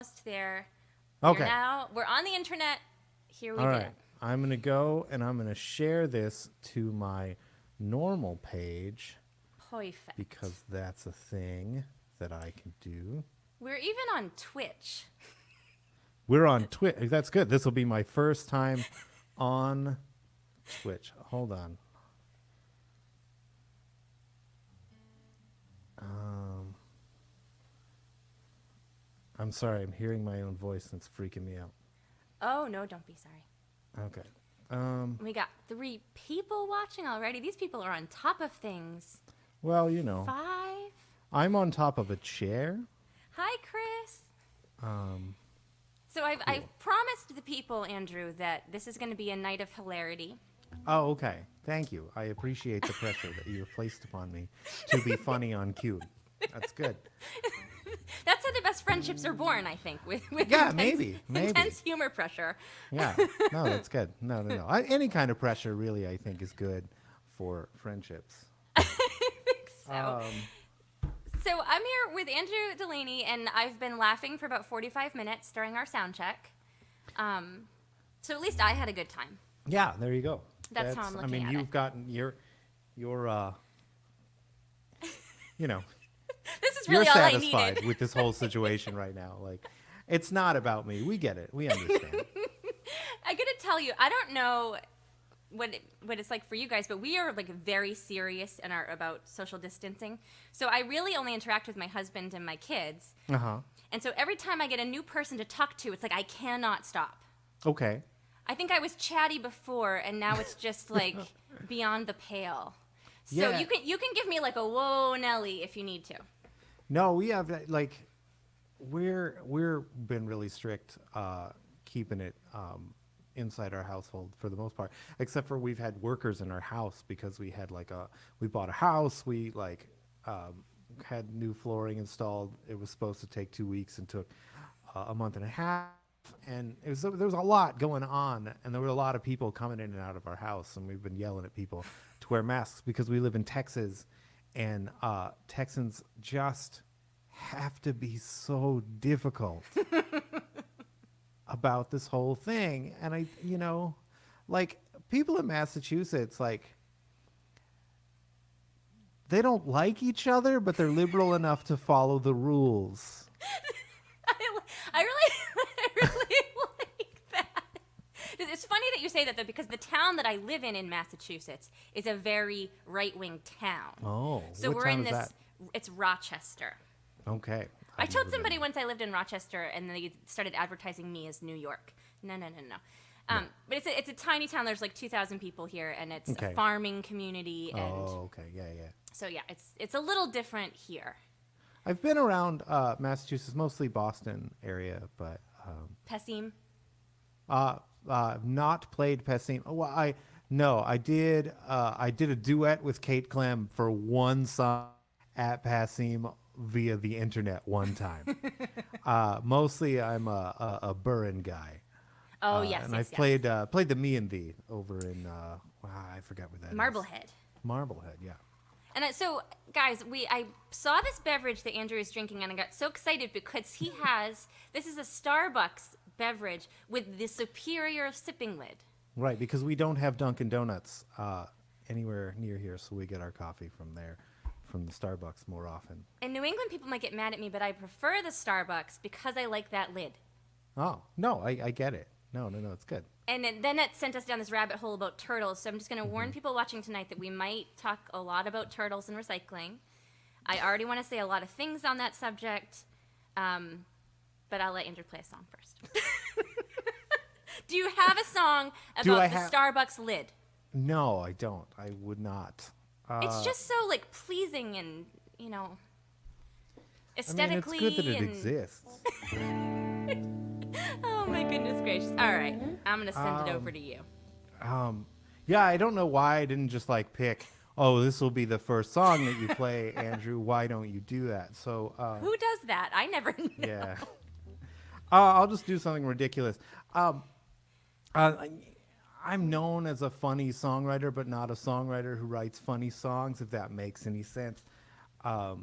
almost there. Okay. We're on the internet. Here we All go. right. I'm going to go and I'm going to share this to my normal page Perfect. because that's a thing that I can do. We're even on Twitch. We're on Twitch. That's good. This will be my first time on Twitch. Hold on. I'm sorry. I'm hearing my own voice and it's freaking me out. Oh, no, don't be sorry. Okay. We got 3 people watching already. These people are on top of things. Well, you know, 5. I'm on top of a chair. Hi, Chris. So I've promised the people, Andrew, that this is going to be a night of hilarity. Oh, okay. Thank you. I appreciate the pressure that you have placed upon me to be funny on cue. That's good. That's how the best friendships are born, I think, with Yeah, intense, maybe. intense humor pressure. Yeah. No, that's good. No. Any kind of pressure, really, I think, is good for friendships. I think so. So I'm here with Andrew Delaney, and I've been laughing for about 45 minutes during our sound check. So at least I had a good time. Yeah, there you go. That's how I'm looking I mean, at you've it. gotten your you know, This is you're really all I satisfied needed. with this whole situation right now. Like, it's not about me. We get it. We understand. I gotta tell you, I don't know what it's like for you guys, but we are like very serious in about social distancing. So I really only interact with my husband and my kids. Uh-huh. And so every time I get a new person to talk to, it's like I cannot stop. Okay. I think I was chatty before, and now it's just like beyond the pale. So Yeah. you can give me like a whoa Nelly if you need to. No, we have like we're been really strict keeping it inside our household for the most part, except for we've had workers in our house because we had we bought a house, we had new flooring installed. It was supposed to take 2 weeks and took a month and a half, and there was a lot going on, and there were a lot of people coming in and out of our house, and we've been yelling at people to wear masks because we live in Texas. And Texans just have to be so difficult about this whole thing. And like people in Massachusetts, like they don't like each other, but they're liberal enough to follow the rules. I really like that. It's funny that you say that, though, because the town that I live in Massachusetts is a very right-wing town. Oh, So what we're town in is this. that? It's Rochester. Okay. I I've told never somebody been. once I lived in Rochester, and they started advertising me as New York. No. But it's a tiny town. There's like 2,000 people here, and it's Okay. a farming community. And Oh, okay. Yeah. so yeah, it's a little different here. I've been around Massachusetts, mostly Boston area, but Pessim. not played Pessim. Well, I did a duet with Kate Clem for one song at Passim via the internet one time. Mostly I'm a Burren guy. Oh yes, And yes, I've played the Me and Thee over in I forgot where that is. Marblehead. Marblehead, yeah. And so, guys, I saw this beverage that Andrew is drinking, and I got so excited because this is a Starbucks beverage with the superior sipping lid. Right, because we don't have Dunkin' Donuts anywhere near here, so we get our coffee from there, from the Starbucks more often. And New England people might get mad at me, but I prefer the Starbucks because I like that lid. Oh, no, I get it. No, it's good. And then it sent us down this rabbit hole about turtles. So I'm just going to warn people watching tonight that we might talk a lot about turtles and recycling. I already want to say a lot of things on that subject, but I'll let Andrew play a song first. Do you have a song about the Starbucks lid? No, I don't. I would not. It's just so like pleasing and aesthetically. I mean, it's good that it exists. Oh my goodness gracious! All right, I'm gonna send it over to you. Yeah, I don't know why I didn't just pick. Oh, this will be the first song that you play, Andrew. Why don't you do that? So who does that? I never know. yeah, I'll just do something ridiculous. I'm known as a funny songwriter, but not a songwriter who writes funny songs. If that makes any sense. I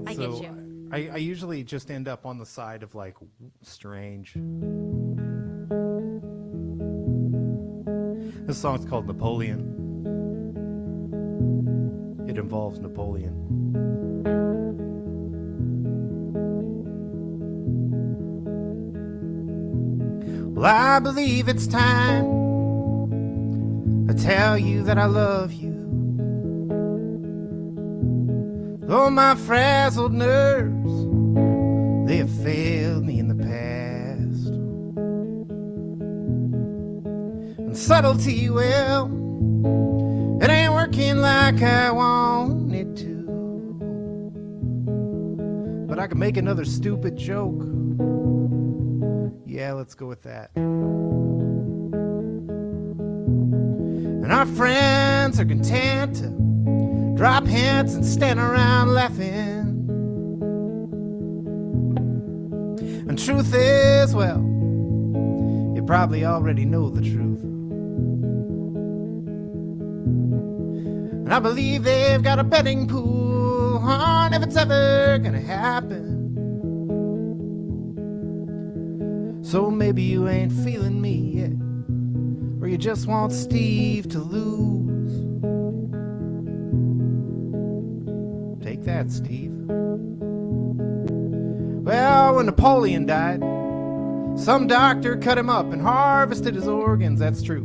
get you. I usually just end up on the side of like strange. This song's called Napoleon. It involves Napoleon. Well, I believe it's time I tell you that I love you. Though my frazzled nerves, they have failed me in the past. And subtlety, well, it ain't working like I want it to. But I can make another stupid joke. Yeah, let's go with that. And our friends are content to drop hints and stand around laughing. And truth is, well, you probably already know the truth. And I believe they've got a betting pool on if it's ever gonna happen. So maybe you ain't feeling me yet, or you just want Steve to lose. Take that, Steve. Well, when Napoleon died, some doctor cut him up and harvested his organs, that's true.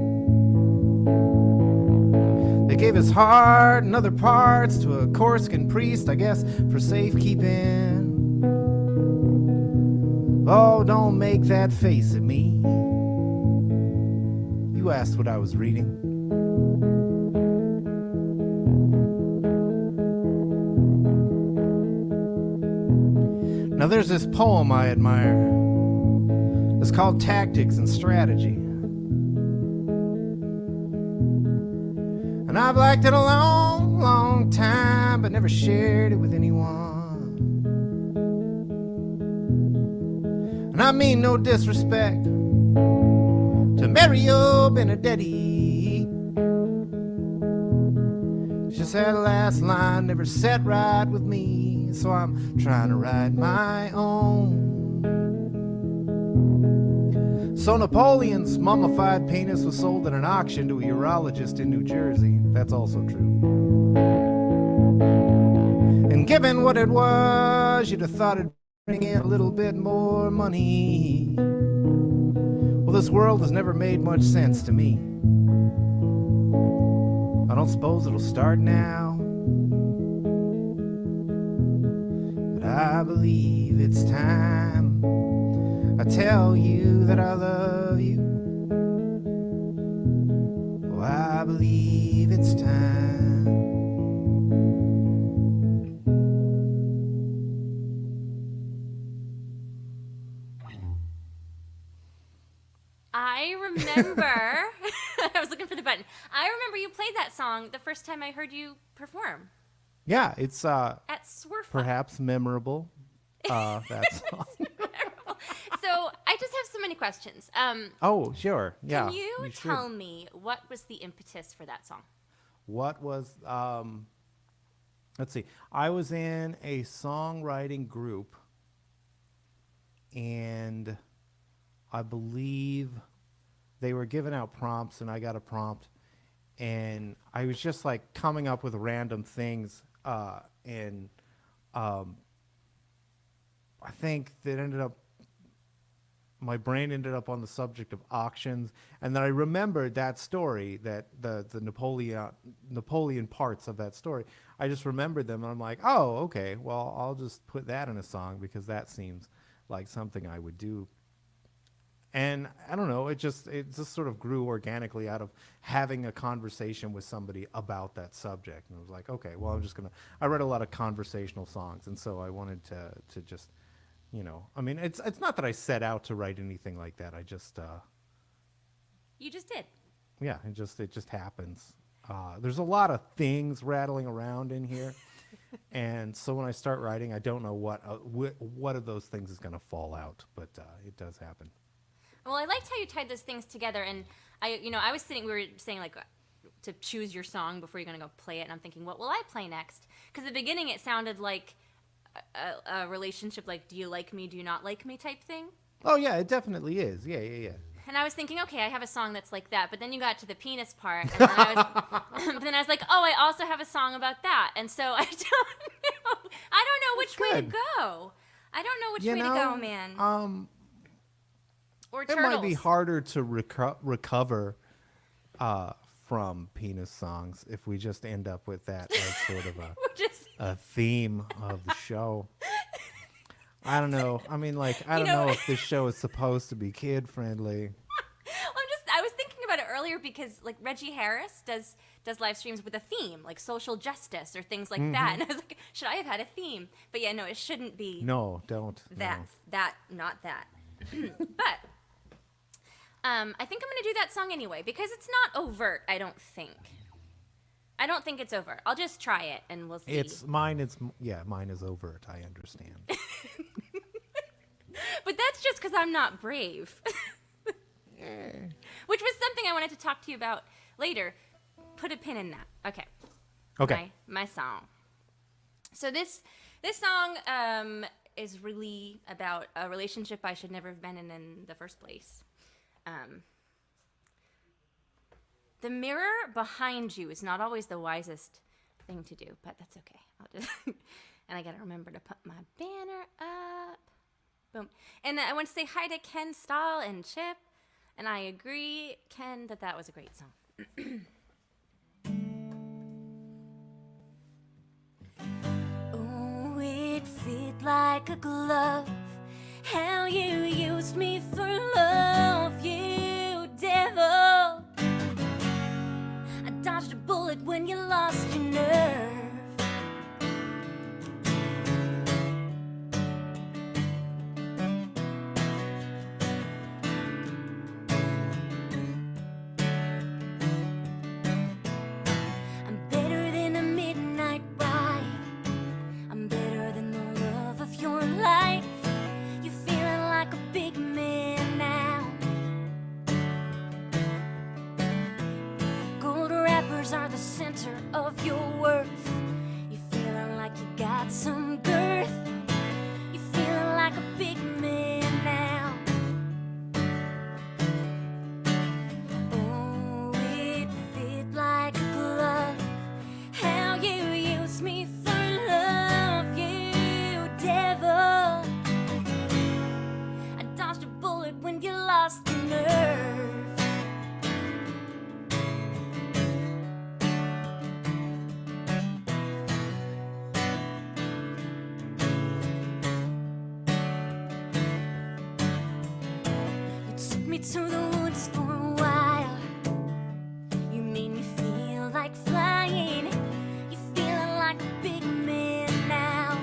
They gave his heart and other parts to a Corsican priest, I guess, for safekeeping. Oh, don't make that face at me. You asked what I was reading. Now there's this poem I admire. It's called Tactics and Strategy. And I've liked it a long, long time, but never shared it with anyone. And I mean no disrespect to Mario Benedetti. It's just that last line never sat right with me, so I'm trying to write my own. So Napoleon's mummified penis was sold at an auction to a urologist in New Jersey. That's also true. And given what it was, you'd have thought it'd bring in a little bit more money. Well, this world has never made much sense to me. I don't suppose it'll start now, but I believe it's time I tell you that I love you. Oh, I believe it's time. I remember, I was looking for the button. I remember you played that song the first time I heard you perform. Yeah, it's At Swerfo. perhaps memorable. That song. So I just have so many questions. Oh, sure. Yeah. Can you should. tell me what was the impetus for that song? What was, let's see. I was in a songwriting group, and I believe they were giving out prompts, and I got a prompt, and I was just like coming up with random things, and I think that my brain ended up on the subject of auctions, and then I remembered that story, that the Napoleon parts of that story. I just remembered them, and I'm like, oh, okay, well, I'll just put that in a song because that seems like something I would do. And I don't know, it just sort of grew organically out of having a conversation with somebody about that subject. And I was like, okay, well, I read a lot of conversational songs, and so I wanted to just, I mean, it's not that I set out to write anything like that. I just You just did. yeah, it just happens. There's a lot of things rattling around in here, and so when I start writing, I don't know what of those things is going to fall out, but it does happen. Well, I liked how you tied those things together, and we were saying like to choose your song before you're gonna go play it, and I'm thinking, what will I play next? Because at the beginning it sounded like a relationship, like, do you like me, do you not like me type thing. Oh yeah, it definitely is. Yeah. And I was thinking, okay, I have a song that's like that. But then you got to the penis part, and then but then I was like, oh, I also have a song about that. And so I don't know. I don't know which way to go. I don't know which way to go, man. Or It turtles. might be harder to recover from penis songs if we just end up with that as sort of a theme of the show. I don't know. I mean, like, I don't know if this show is supposed to be kid friendly. I was thinking about it earlier because, like, Reggie Harris does live streams with a theme, like social justice or things like that. And I was like, should I have had a theme? But yeah, no, it shouldn't be. No, don't. Not that. But I think I'm going to do that song anyway because it's not overt, I don't think. I don't think it's overt. I'll just try it and we'll see. Mine is overt, I understand. But that's just because I'm not brave. Which was something I wanted to talk to you about later. Put a pin in that. Okay. My song. So this song is really about a relationship I should never have been in the first place. The mirror behind you is not always the wisest thing to do, but that's okay. I'll just and I gotta remember to put my banner up. Boom. And I want to say hi to Ken Stahl and Chip, and I agree, Ken, that was a great song. Oh, it fit like a glove. How you used me for love, you devil. I dodged a bullet when you lost your nerve. I'm better than a midnight ride. I'm better than the love of your life. You're feeling like a big man now. Gold wrappers are the center of your worth. You're feeling like you got some girth. You're feeling like a big man now. Oh, it fit like a glove. How you used me for love, you devil. I dodged a bullet when you lost your nerve. You took me to the woods for a while. You made me feel like flying. You're feeling like a big man now.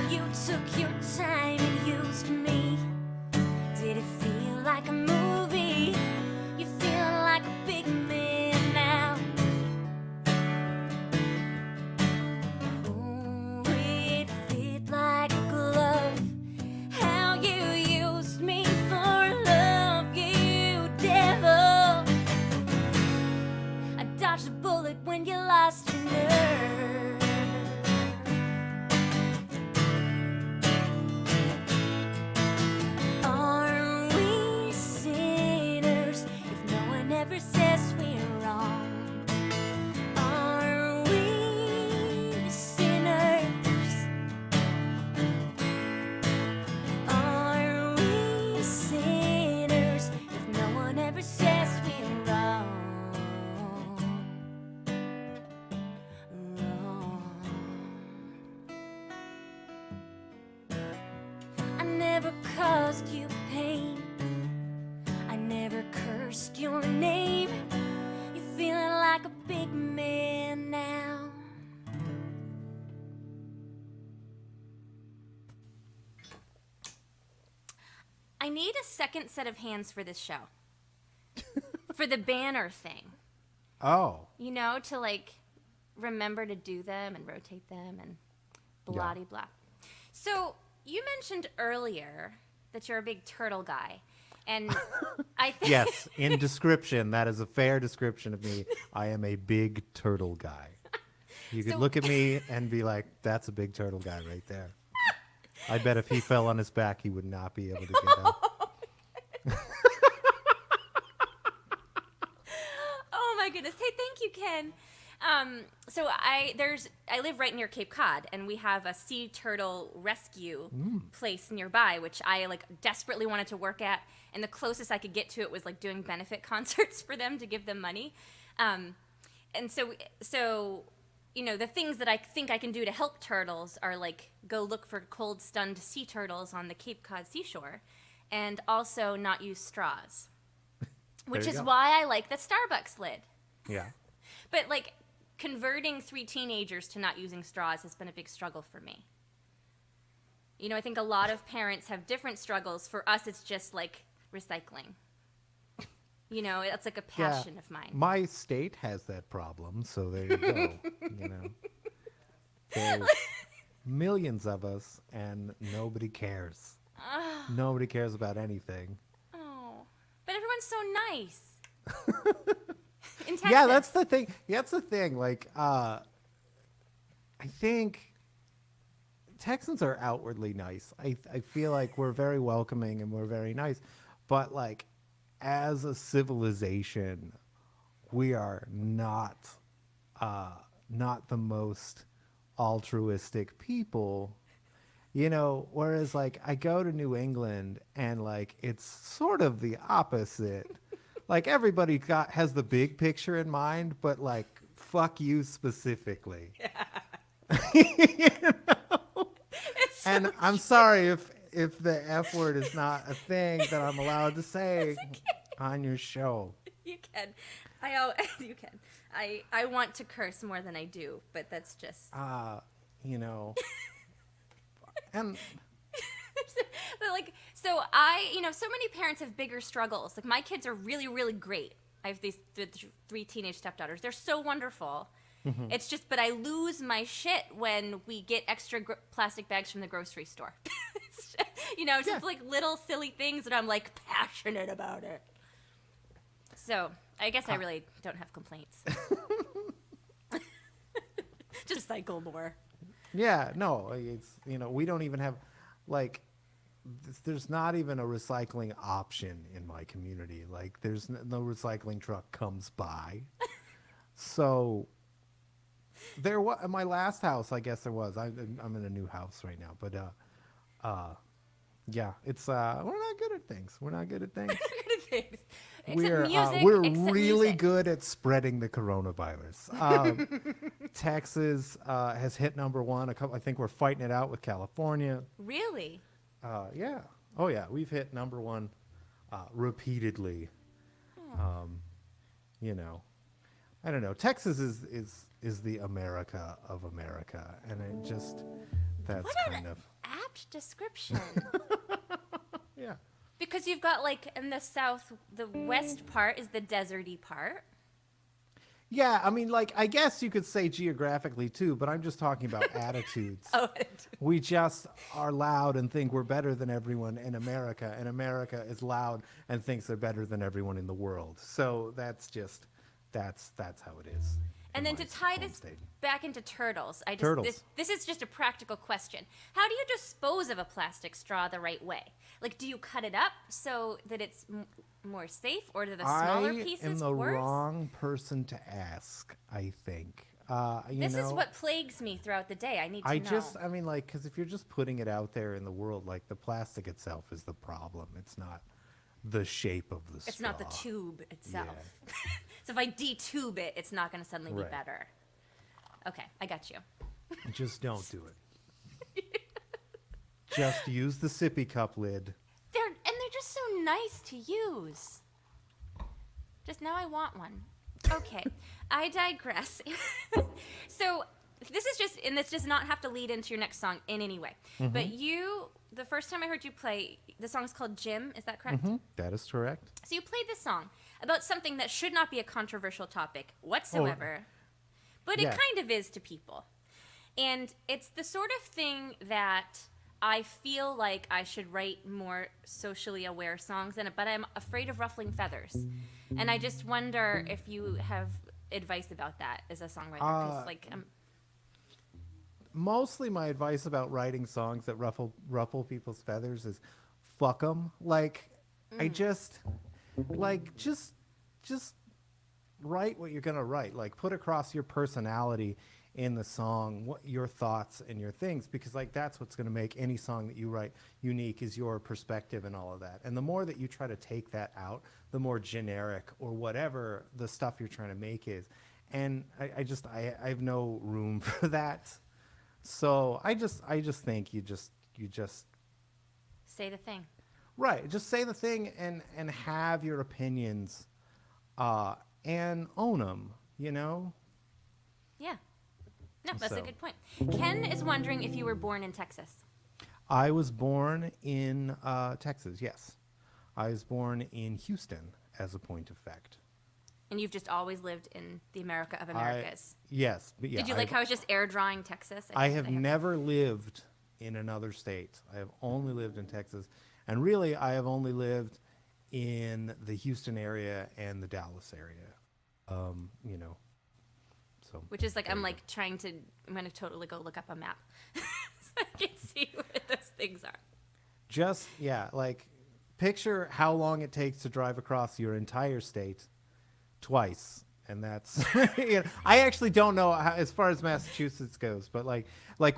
You took your time and used me. Did it feel like a movie? You're feeling like a big man now. Oh, it fit like a glove. How you used me for love, you devil. I dodged a bullet when you lost your nerve. Are we sinners if no one ever says we're wrong? Are we sinners? Are we sinners if no one ever says we're wrong? Wrong. I never caused you pain. I never cursed your name. You're feeling like a big man now. I need a second set of hands for this show. For the banner thing. Oh. You know, to like remember to do them and rotate them and blah de blah. So you mentioned earlier that you're a big turtle guy. And I think Yes, in description, that is a fair description of me. I am a big turtle guy. You could So- look at me and be like, "That's a big turtle guy right there." I bet if he fell on his back, he would not be able to get up. Oh my goodness. Hey, thank you, Ken. So I live right near Cape Cod, and we have a sea turtle rescue place nearby, which I like desperately wanted to work at, and the closest I could get to it was like doing benefit concerts for them to give them money. And so the things that I think I can do to help turtles are like go look for cold stunned sea turtles on the Cape Cod seashore, and also not use straws, which you is go. why I like the Starbucks lid. Yeah. But like converting 3 teenagers to not using straws has been a big struggle for me. I think a lot of parents have different struggles. For us, it's just like recycling. It's like a passion of mine. My state has that problem, so there you go. There's millions of us, and nobody cares. Nobody cares about anything. Oh, but everyone's so nice. In Texas. Yeah, that's the thing. That's the thing. Like, I think Texans are outwardly nice. I feel like we're very welcoming and we're very nice, but like, as a civilization, we are not the most altruistic people. Whereas like I go to New England and like it's sort of the opposite. Like everybody has the big picture in mind, but like fuck you specifically. It's so And I'm sorry if the F word is not a thing that I'm allowed to say on your show. You can. You can. I want to curse more than I do, but that's just. And But like, so so many parents have bigger struggles. Like my kids are really, really great. I have these 3 teenage stepdaughters. They're so wonderful. It's just, but I lose my shit when we get extra plastic bags from the grocery store. Just like little silly things that I'm like passionate about it. So I guess I really don't have complaints. Just cycle more. yeah, no, it's we don't even have like there's not even a recycling option in my community. Like there's no recycling truck comes by. So there was my last house, I guess there was. I'm in a new house right now, but yeah, it's we're not good at things. We're not good at things. Except music, We're except really music. good at spreading the coronavirus. Texas has hit #1. I think we're fighting it out with California. Really? Yeah. Oh yeah, we've hit #1 repeatedly. I don't know. Texas is the America of America, and it just that's What kind an of apt description. yeah. Because you've got like in the south, the west part is the deserty part. Yeah, I mean, like, I guess you could say geographically too, but I'm just talking about attitudes. Oh, We just are loud and think we're better than everyone in America, and America is loud and thinks they're better than everyone in the world. So that's how it is. and in then to my tie home this state. back into turtles, Turtles. This is just a practical question. How do you dispose of a plastic straw the right way? Like, do you cut it up so that it's more safe, or do the smaller I pieces am the worse? wrong person to ask, I think. This is what plagues me throughout the day. I need to know. I mean, like, because if you're just putting it out there in the world, like, the plastic itself is the problem. It's not the shape of the straw. It's not the tube itself. Yeah. So if I detube it, it's not going to suddenly be Right. better. Okay, I got you. Just don't do it. Just use the sippy cup lid. They're just so nice to use. Just now I want one. Okay, I digress. So this does not have to lead into your next song in any way. Mm-hmm. But the first time I heard you play, the song is called Jim, is that correct? That is correct. So you played this song about something that should not be a controversial topic whatsoever, but it yeah. kind of is to people. And it's the sort of thing that I feel like I should write more socially aware songs in it, but I'm afraid of ruffling feathers. And I just wonder if you have advice about that as a songwriter. 'Cause, mostly my advice about writing songs that ruffle people's feathers is fuck them. Like, I just just write what you're gonna write. Like, put across your personality in the song, what your thoughts and your things, because like that's what's gonna make any song that you write unique, is your perspective and all of that. And the more that you try to take that out, the more generic or whatever the stuff you're trying to make is. And I have no room for that. So I just think you just Say the thing. right, just say the thing and have your opinions, and own them. You know. Yeah. No, that's a So. good point. Ken is wondering if you were born in Texas. I was born in Texas. Yes, I was born in Houston, as a point of fact. And you've just always lived in the America of Americas. Yes, but yeah. Did you like how I was just air drawing Texas? I have never lived in another state. I have only lived in Texas, and really, I have only lived in the Houston area and the Dallas area. You know, so. Which is like, there I'm you like trying to, I'm going to totally go look up a map so I can see what those things are. Just, yeah, like, picture how long it takes to drive across your entire state twice. And that's, you know, I actually don't know how, as far as Massachusetts goes, but like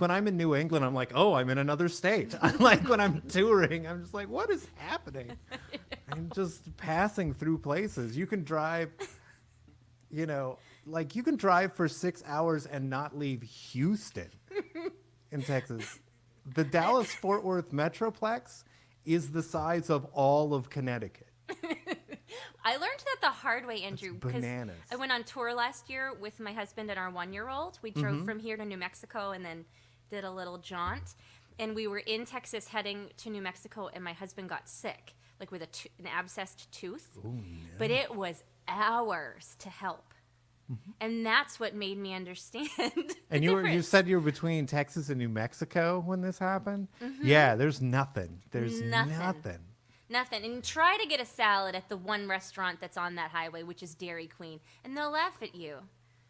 when I'm in New England, I'm like, oh, I'm in another state. Like when I'm touring, I'm just like, what is happening? I'm just passing through places. You can drive, you know, like you can drive for 6 hours and not leave Houston in Texas. The Dallas-Fort Worth Metroplex is the size of all of Connecticut. I learned that the hard way, Andrew, because bananas. I went on tour last year with my husband and our 1-year-old. We drove from here to New Mexico and then did a little jaunt. And we were in Texas heading to New Mexico, and my husband got sick, like with an abscessed tooth. Oh, no. But it was hours to help. And that's what made me understand. And you said you were between Texas and New Mexico when this happened? Yeah, there's nothing. There's nothing. Nothing. And try to get a salad at the one restaurant that's on that highway, which is Dairy Queen. And they'll laugh at you.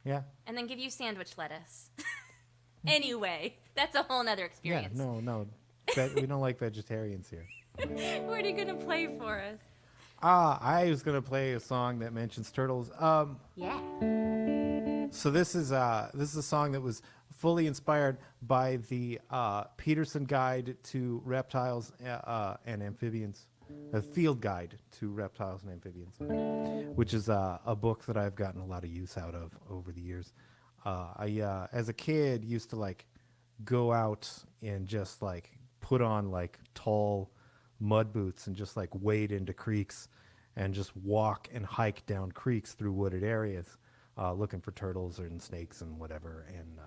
Yeah. And then give you sandwich lettuce. Anyway, that's a whole nother Yeah, experience. no. We don't like vegetarians here. What are you going to play for us? I was going to play a song that mentions turtles. Yeah. So this is a song that was fully inspired by the Peterson Guide to Reptiles and Amphibians, a field guide to reptiles and amphibians, which is a book that I've gotten a lot of use out of over the years. I as a kid used to like go out and just like put on like tall mud boots and just like wade into creeks and just walk and hike down creeks through wooded areas, looking for turtles and snakes and whatever. And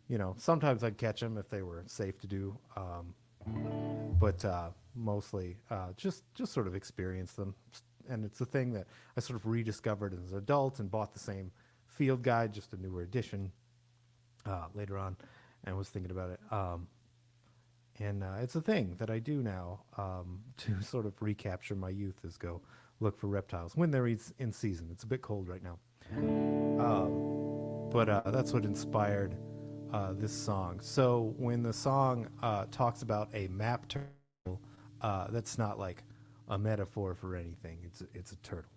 you know, sometimes I'd catch them if they were safe to do, but mostly just sort of experience them. And it's a thing that I sort of rediscovered as an adult and bought the same field guide, just a newer edition, later on, and was thinking about it. And it's a thing that I do now to sort of recapture my youth, is go look for reptiles when they're in season. It's a bit cold right now. But that's what inspired this song. So when the song talks about a map turtle, that's not like a metaphor for anything. It's a turtle.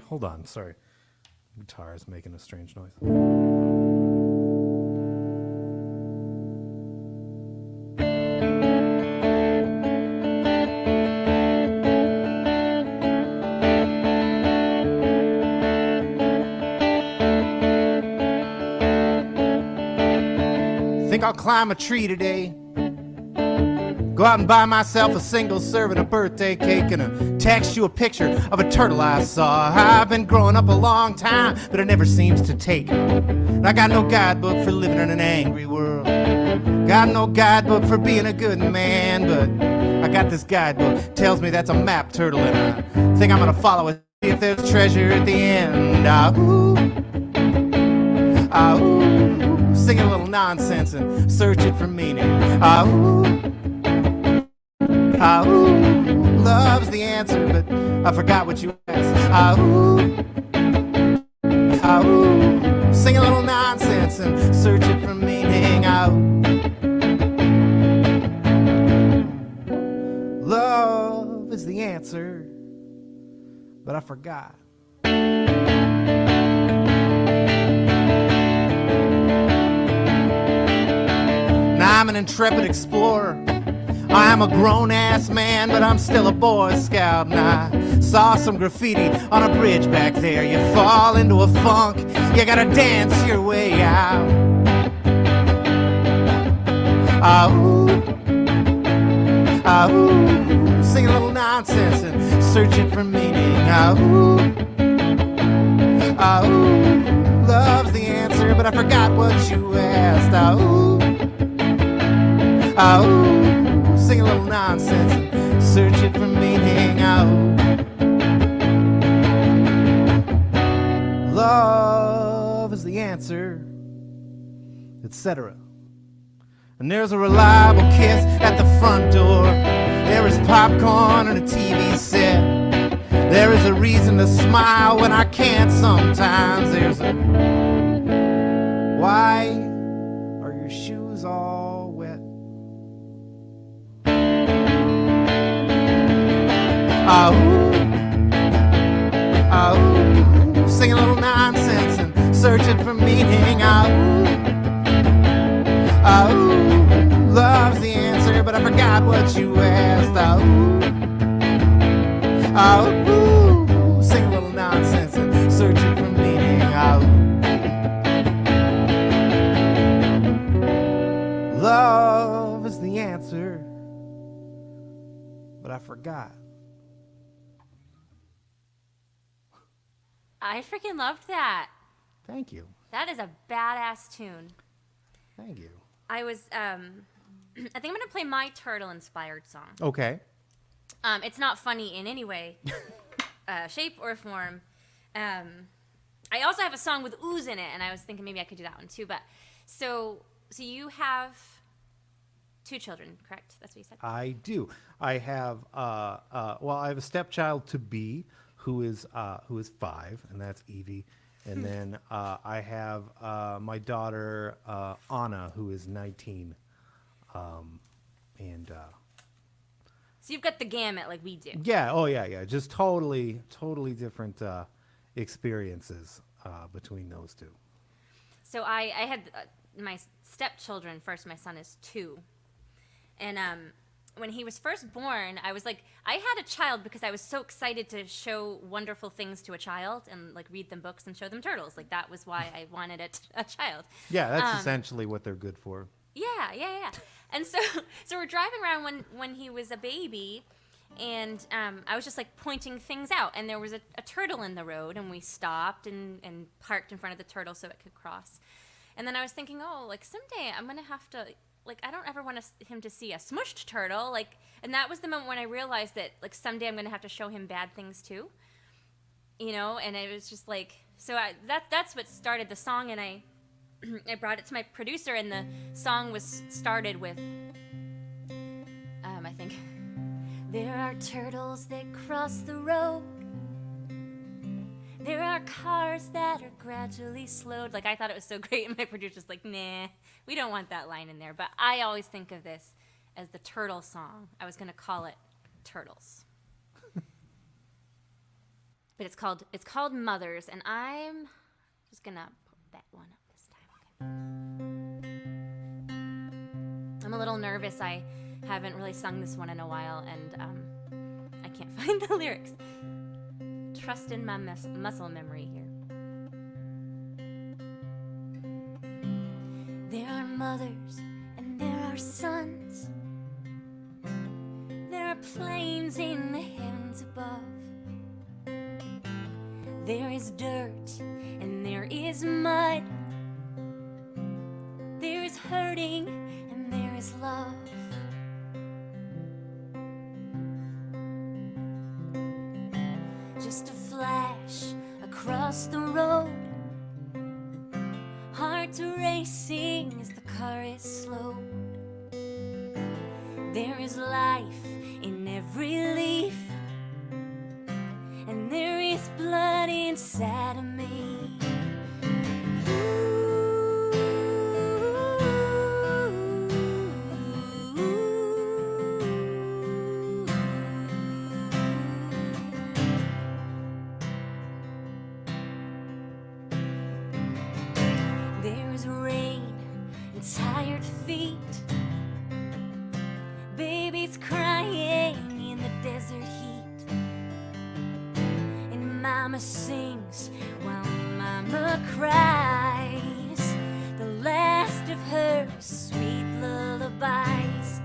Hold on, sorry. Guitar is making a strange noise. Think I'll climb a tree today. Go out and buy myself a single serving of birthday cake and text you a picture of a turtle I saw. I've been growing up a long time, but it never seems to take. I got no guidebook for living in an angry world. Got no guidebook for being a good man, but I got this guidebook. Tells me that's a map turtle, and I think I'm gonna follow it, see if there's treasure at the end. Ooh, sing a little nonsense and search it for meaning. Ooh, love's the answer, but I forgot what you asked. Ooh, Oh, sing a little nonsense and search it for meaning. Oh, love is the answer, but I forgot. Now I'm an intrepid explorer. I'm a grown-ass man, but I'm still a Boy Scout. And I saw some graffiti on a bridge back there. You fall into a funk, you gotta dance your way out. Oh, oh, sing a little nonsense and search it for meaning. Oh, oh, love's the answer, but I forgot what you asked. Oh, oh, sing a little nonsense and search it for meaning. Oh, love is the answer, etc. And there's a reliable kiss at the front door. There is popcorn and a TV set. There is a reason to smile when I can't sometimes. There's a why are your shoes all wet? Oh, oh, sing a little nonsense and search it for meaning. Oh, oh, love's the answer, but I forgot what you asked. Oh, oh, sing a little nonsense and search it for meaning. Oh, love is the answer, but I forgot. I freaking loved that. Thank you. That is a badass tune. Thank you. I was, I think I'm going to play my turtle-inspired song. Okay. It's not funny in any way, shape, or form. I also have a song with ooze in it, and I was thinking maybe I could do that one too. But so you have 2 children, correct? That's what you said. I do. I have well, I have a stepchild to be who is 5, and that's Evie. And then I have my daughter Anna, who is 19, and So you've got the gamut like we do. yeah, oh yeah, just totally different experiences between those two. So I had my stepchildren first. My son is 2, and when he was first born, I was like, I had a child because I was so excited to show wonderful things to a child and like read them books and show them turtles. Like that was why I wanted a child. Yeah, that's essentially what they're good for. Yeah. And so we're driving around when he was a baby, and I was just like pointing things out, and there was a turtle in the road, and we stopped and parked in front of the turtle so it could cross. And then I was thinking, oh, like someday I'm gonna have to, like, I don't ever want him to see a smushed turtle, like, and that was the moment when I realized that like someday I'm gonna have to show him bad things too, you know. And it was just like, so that's what started the song, and I brought it to my producer, and the song was started with, I think, there are turtles that cross the road. There are cars that are gradually slowed. Like, I thought it was so great, and my producer's like, nah, we don't want that line in there. But I always think of this as the turtle song. I was going to call it Turtles. But it's called Mothers, and I'm just going to put that one up this time. Okay. I'm a little nervous. I haven't really sung this one in a while, and I can't find the lyrics. Trust in my muscle memory here. There are mothers and there are sons. There are planes in the heavens above. There is dirt and there is mud. There is hurting and there is love. Just a flash across the road. Hearts racing as the car is slowed. There is life in every leaf, and there is blood inside of me. There's rain and tired feet, babies crying in the desert heat, and mama sings while mama cries the last of her sweet lullabies.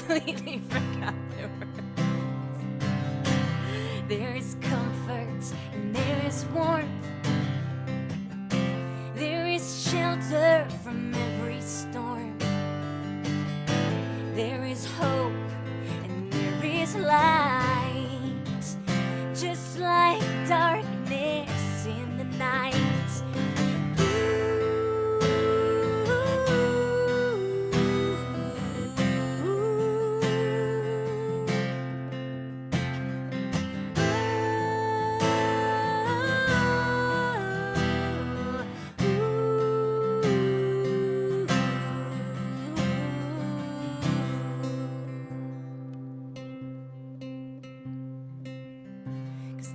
Completely forgot the words. There is comfort and there is warmth. There is shelter from every storm. There is hope and there is light, just like darkness in the night.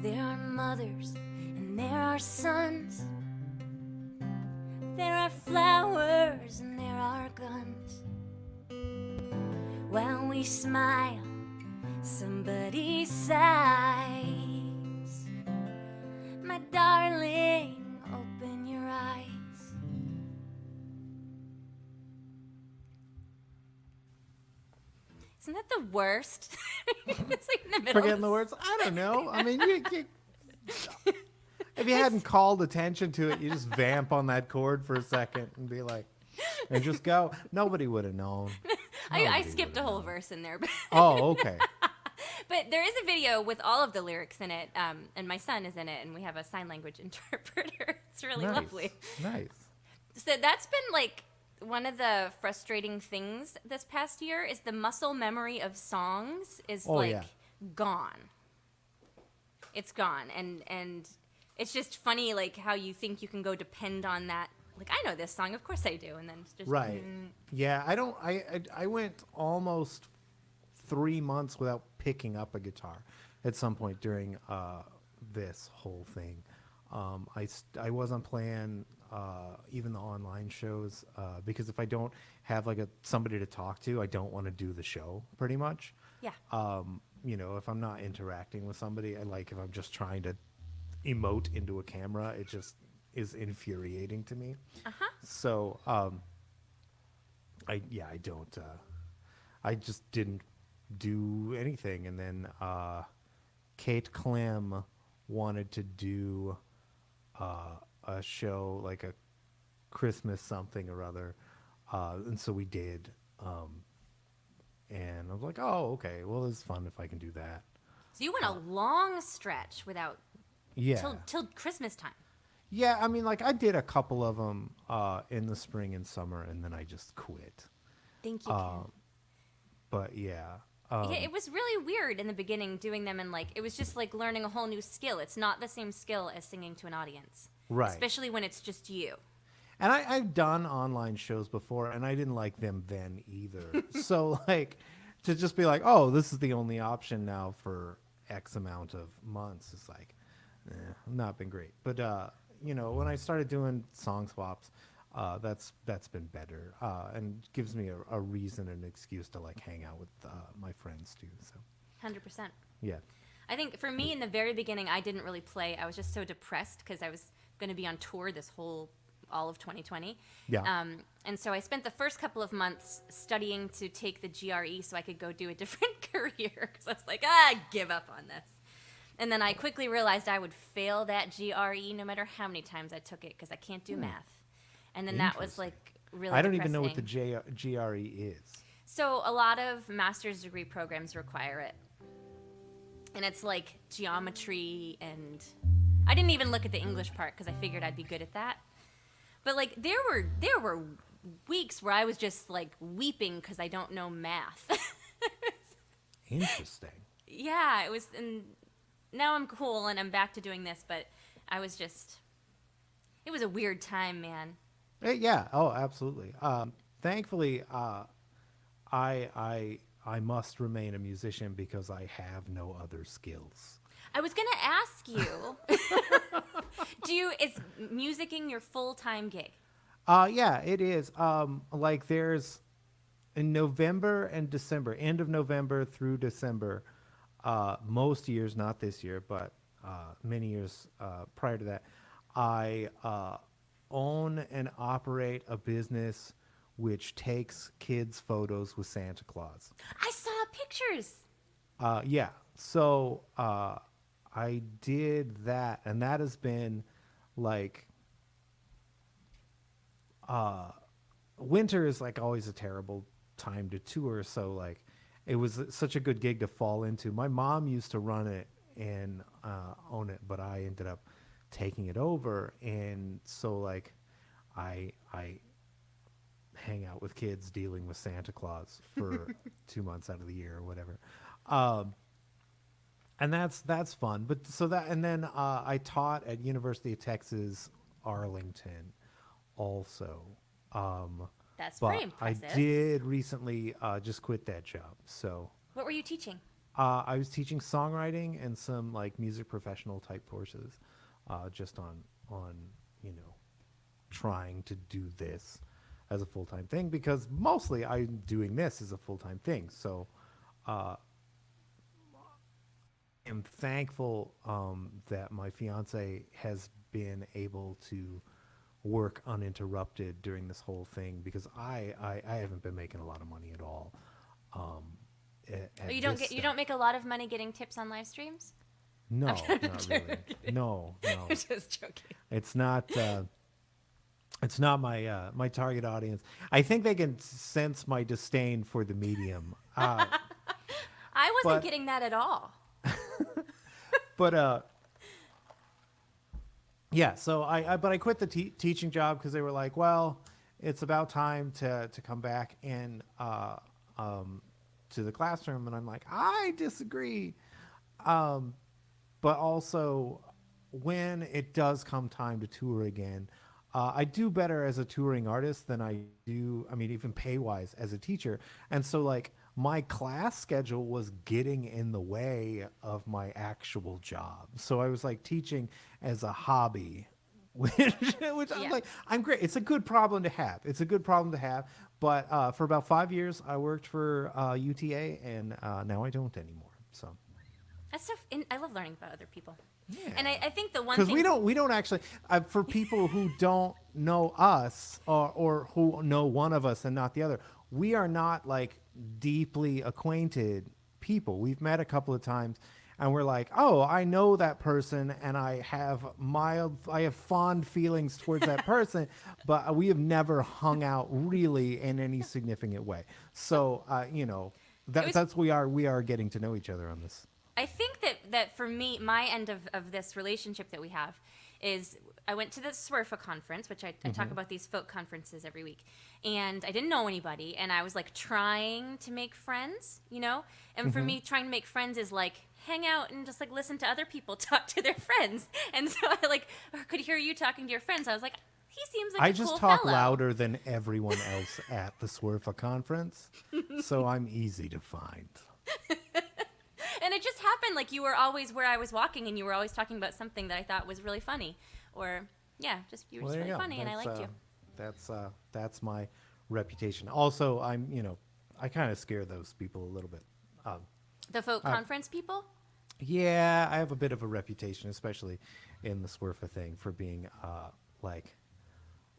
There are mothers and there are sons. There are flowers and there are guns. While we smile, somebody sighs. My darling, open your eyes. Isn't that the worst? It's like in the middle. Forgetting the words? I don't know. I mean, if you hadn't called attention to it, you just vamp on that chord for a second and be like, and just go. Nobody would have known. I skipped a whole verse in there. Oh, okay. But there is a video with all of the lyrics in it, and my son is in it, and we have a sign language interpreter. It's really lovely. Nice. So that's been like one of the frustrating things this past year is the muscle memory of songs is gone. It's gone, and it's just funny like how you think you can go depend on that. Like, I know this song, of course I do, and then it's just right. Yeah, I went almost 3 months without picking up a guitar at some point during this whole thing. I wasn't playing even the online shows because if I don't have like somebody to talk to, I don't want to do the show pretty much. Yeah. You know, if I'm not interacting with somebody, I like if I'm just trying to emote into a camera, it just is infuriating to me. So I just didn't do anything. And then Kate Clem wanted to do a show, like a Christmas something or other, and so we did. And I was like, oh, okay, well, it's fun if I can do that. So you went a long stretch without till Christmas time. Yeah, I mean, like I did a couple of them in the spring and summer, and then I just quit. Thank you, Ken. But yeah. Yeah, it was really weird in the beginning doing them, and like it was just like learning a whole new skill. It's not the same skill as singing to an audience, right? Especially when it's just you. And I've done online shows before, and I didn't like them then either. So like to just be like, oh, this is the only option now for X amount of months, it's like, not been great. But you know, when I started doing song swaps, that's been better and gives me a reason and excuse to like hang out with my friends too. So 100%. Yeah. I think for me in the very beginning, I didn't really play. I was just so depressed because I was going to be on tour all of 2020. Yeah. And so I spent the first couple of months studying to take the GRE so I could go do a different career because I was like, give up on this. And then I quickly realized I would fail that GRE no matter how many times I took it because I can't do math. And then that was like really I don't depressing. even know what the GRE is. So a lot of master's degree programs require it. And it's like geometry, and I didn't even look at the English part because I figured I'd be good at that. But like there were weeks where I was just like weeping because I don't know math. Interesting. Yeah, it was, and now I'm cool and I'm back to doing this, but I was just, it was a weird time, man. Yeah. Oh, absolutely. Thankfully, I must remain a musician because I have no other skills. I was gonna ask you, is musicking your full-time gig? Yeah, it is. Like there's in November and December, end of November through December, most years, not this year, but many years prior to that, I own and operate a business which takes kids' photos with Santa Claus. I saw pictures. Yeah, so I did that, and that has been like winter is like always a terrible time to tour, so like it was such a good gig to fall into. My mom used to run it and own it, but I ended up taking it over, and so like I hang out with kids dealing with Santa Claus for 2 months out of the year or whatever. And that's fun. But so that, and then I taught at University of Texas Arlington also. That's But pretty impressive. I did recently just quit that job. So What were you teaching? I was teaching songwriting and some like music professional type courses, just on trying to do this as a full-time thing, because mostly I'm doing this as a full-time thing. So I'm thankful that my fiance has been able to work uninterrupted during this whole thing, because I haven't been making a lot of money at all. You don't make a lot of money getting tips on live streams? No, not really. No. Just joking. It's not. It's not my my target audience. I think they can sense my disdain for the medium. I wasn't but- getting that at all. But yeah. So I quit the teaching job because they were like, well, it's about time to come back and to the classroom, and I'm like, I disagree. But also, when it does come time to tour again, I do better as a touring artist than I do, I mean, even pay-wise as a teacher. And so, like, my class schedule was getting in the way of my actual job. So I was, like, teaching as a hobby, which I'm like, I'm great. It's a good problem to have. It's a good problem to have. But for about 5 years, I worked for UTA, and now I don't anymore. So. That's so. I love learning about other people. Yeah. And I think the one Because thing we don't actually, for people who don't know us or who know one of us and not the other, we are not like deeply acquainted people. We've met a couple of times and we're like, oh, I know that person and I have fond feelings towards that person, but we have never hung out really in any significant way. So, that's we are getting to know each other on this. I think that for me, my end of this relationship that we have is I went to the SWERFA conference, which I talk about these folk conferences every week, and I didn't know anybody, and I was like trying to make friends, and for me, trying to make friends is like hang out and just like listen to other people talk to their friends, and so I like could hear you talking to your friends. I was like, he seems like I a just cool talk fellow. louder than everyone else at the SWERFA conference, so I'm easy to find. And it just happened, like you were always where I was walking, and you were always talking about something that I thought was really funny, or just you were Well, just there really you go. funny, and I liked you. That's my reputation. Also, I kind of scare those people a little bit. The folk conference people. Yeah, I have a bit of a reputation, especially in the SWERFA thing, for being like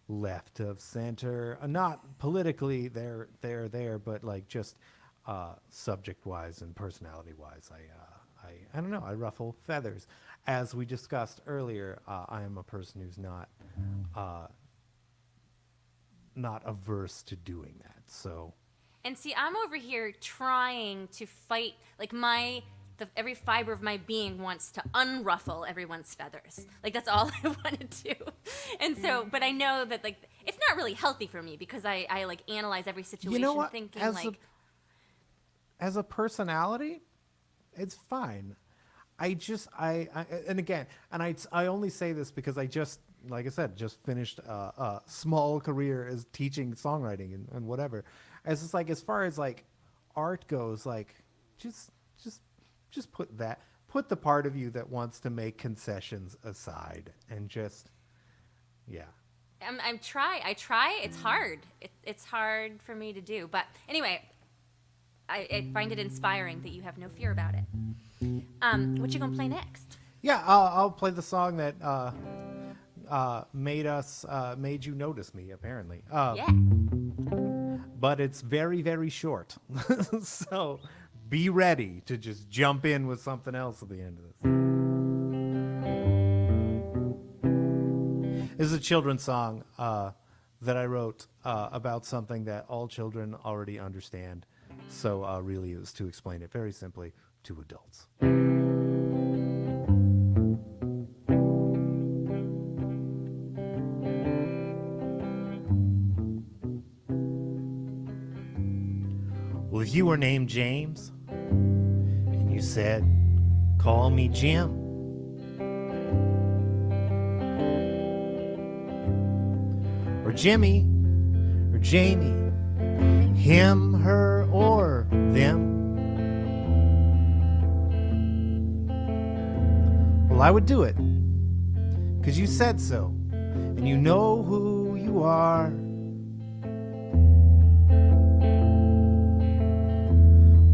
left of center. Not politically, they're there, but like just subject wise and personality wise, I don't know. I ruffle feathers. As we discussed earlier, I am a person who's not averse to doing that. So. And see, I'm over here trying to fight. Like my every fiber of my being wants to unruffle everyone's feathers. Like that's all I want to do. And so, but I know that like it's not really healthy for me because I like analyze every situation, You know what? thinking As a personality, it's fine. I and again, and I only say this because I just, like I said, just finished a small career as teaching songwriting and whatever. As it's like, as far as like art goes, like just put the part of you that wants to make concessions aside and just, yeah. I try. It's hard. It's hard for me to do. But anyway, I find it inspiring that you have no fear about it. What you gonna play next? Yeah, I'll play the song that made you notice me, apparently. Yeah. But it's very, very short. So be ready to just jump in with something else at the end of this. This is a children's song that I wrote about something that all children already understand. So really it was to explain it very simply to adults. Well, if you were named James and you said, call me Jim, or Jimmy, or Jamie, him, her, or them, well, I would do it, 'cause you said so, and you know who you are.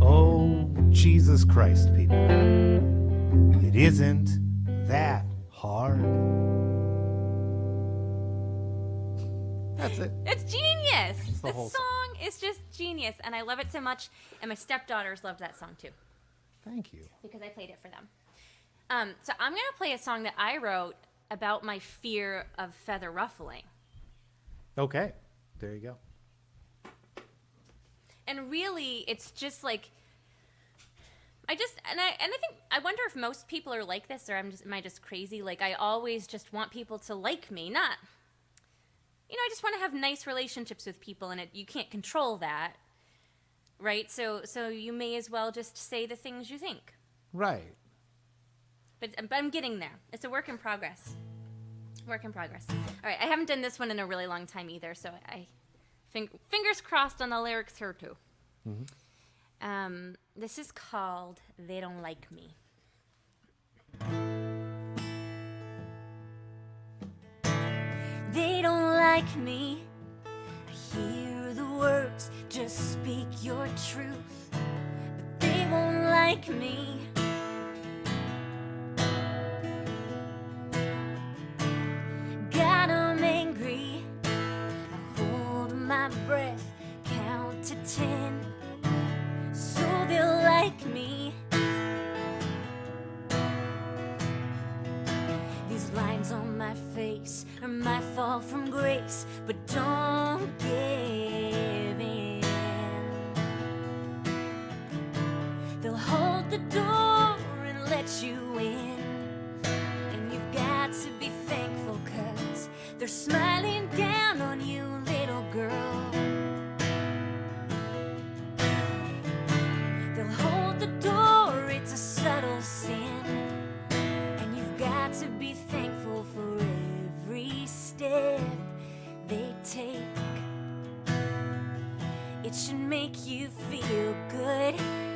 Oh, Jesus Christ, people, it isn't that hard. That's it. It's genius. the This whole song is just genius, and I love it so much. And my stepdaughters loved that song too Thank you. because I played it for them. So I'm gonna play a song that I wrote about my fear of feather ruffling. Okay, there you go. And really, it's just like I think I wonder if most people are like this, or am I just crazy? Like I always just want people to like me, not. I just want to have nice relationships with people, and you can't control that, right? So you may as well just say the things you think. Right. But I'm getting there. It's a work in progress. Work in progress. All right, I haven't done this one in a really long time either, so fingers crossed on the lyrics here too. Mm-hmm. This is called "They Don't Like Me." They don't like me. I hear the words, just speak your truth. But they won't like me. God, I'm angry. I hold my breath, count to 10, so they'll like me. These lines on my face are my fall from grace, but don't give in. They'll hold the door and let you in, and you've got to be thankful, 'cause they're smiling down on you, little girl. They'll hold the door, it's a subtle sin, and you've got to be thankful for every step they take. It should make you feel good,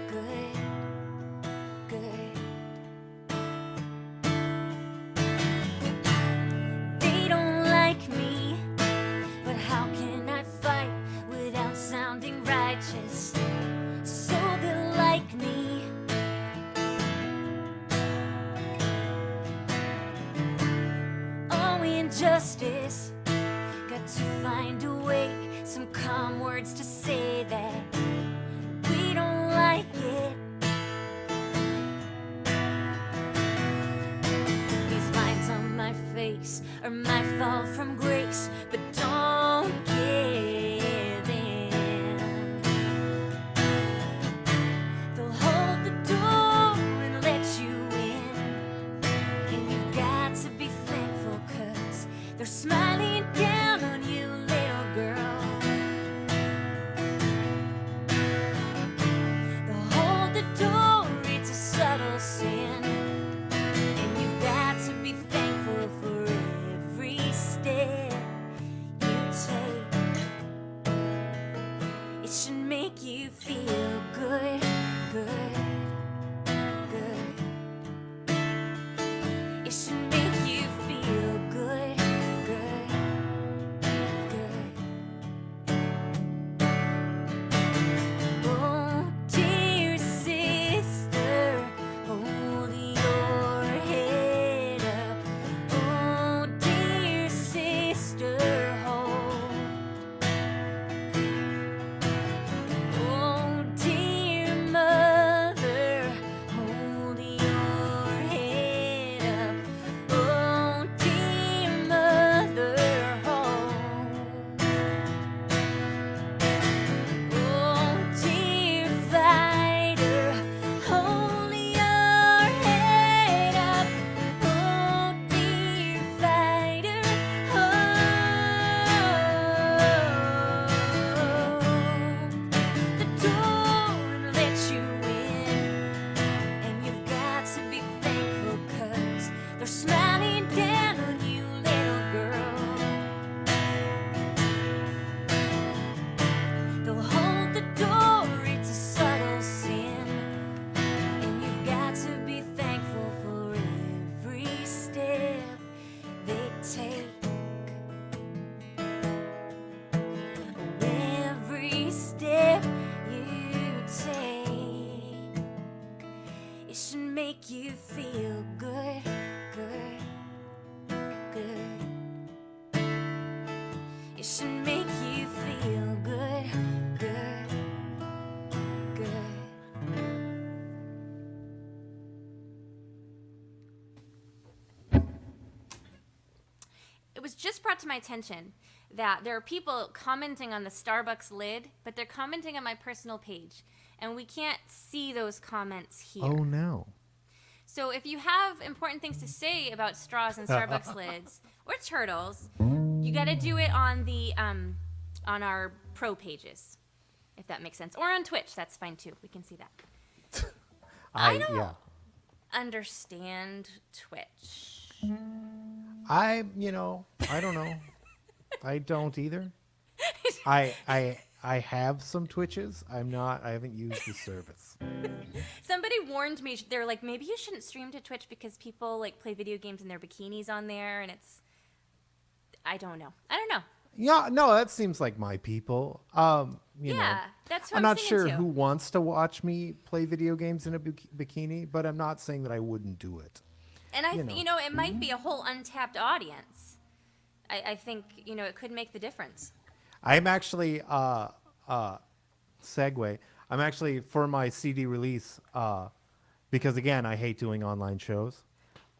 good, good. They don't like me, but how can I fight without sounding righteous? So they'll like me. Oh, injustice, got to find a way, some calm words to say that we don't like it. These lines on my face are my fall from grace, but don't give in. make you feel good, good, good. It should make you feel good, good, good. Oh, dear sister, hold your head up. Oh, dear sister, hold. Oh, dear mother, hold your head up. Oh, dear mother, hold. Oh, dear fighter, hold your head up. Oh, dear fighter, hold the door and let you in. And you've got to be thankful 'cause they're smiling down on you, little girl. They'll hold the door, it's a subtle sin. And you've got to be thankful for every step they take. Every step you take. It should make you feel good, good, good. It should make you feel good, good, good. It was just brought to my attention that there are people commenting on the Starbucks lid, but they're commenting on my personal page, and we can't see those comments here. Oh no. So if you have important things to say about straws and Starbucks lids or turtles, you got to do it on the on our pro pages, if that makes sense, or on Twitch. That's fine too. We can see that. I don't Yeah. understand Twitch. I don't know. I don't either. I have some Twitches. I haven't used the service. Somebody warned me. They're like, maybe you shouldn't stream to Twitch because people like play video games in their bikinis on there, and it's. I don't know. Yeah, no, that seems like my people. You know, that's what I'm not sure too. who wants to watch me play video games in a bikini, but I'm not saying that I wouldn't do it. And it might be a whole untapped audience. I think it could make the difference. I'm actually segue. I'm actually for my CD release because again I hate doing online shows.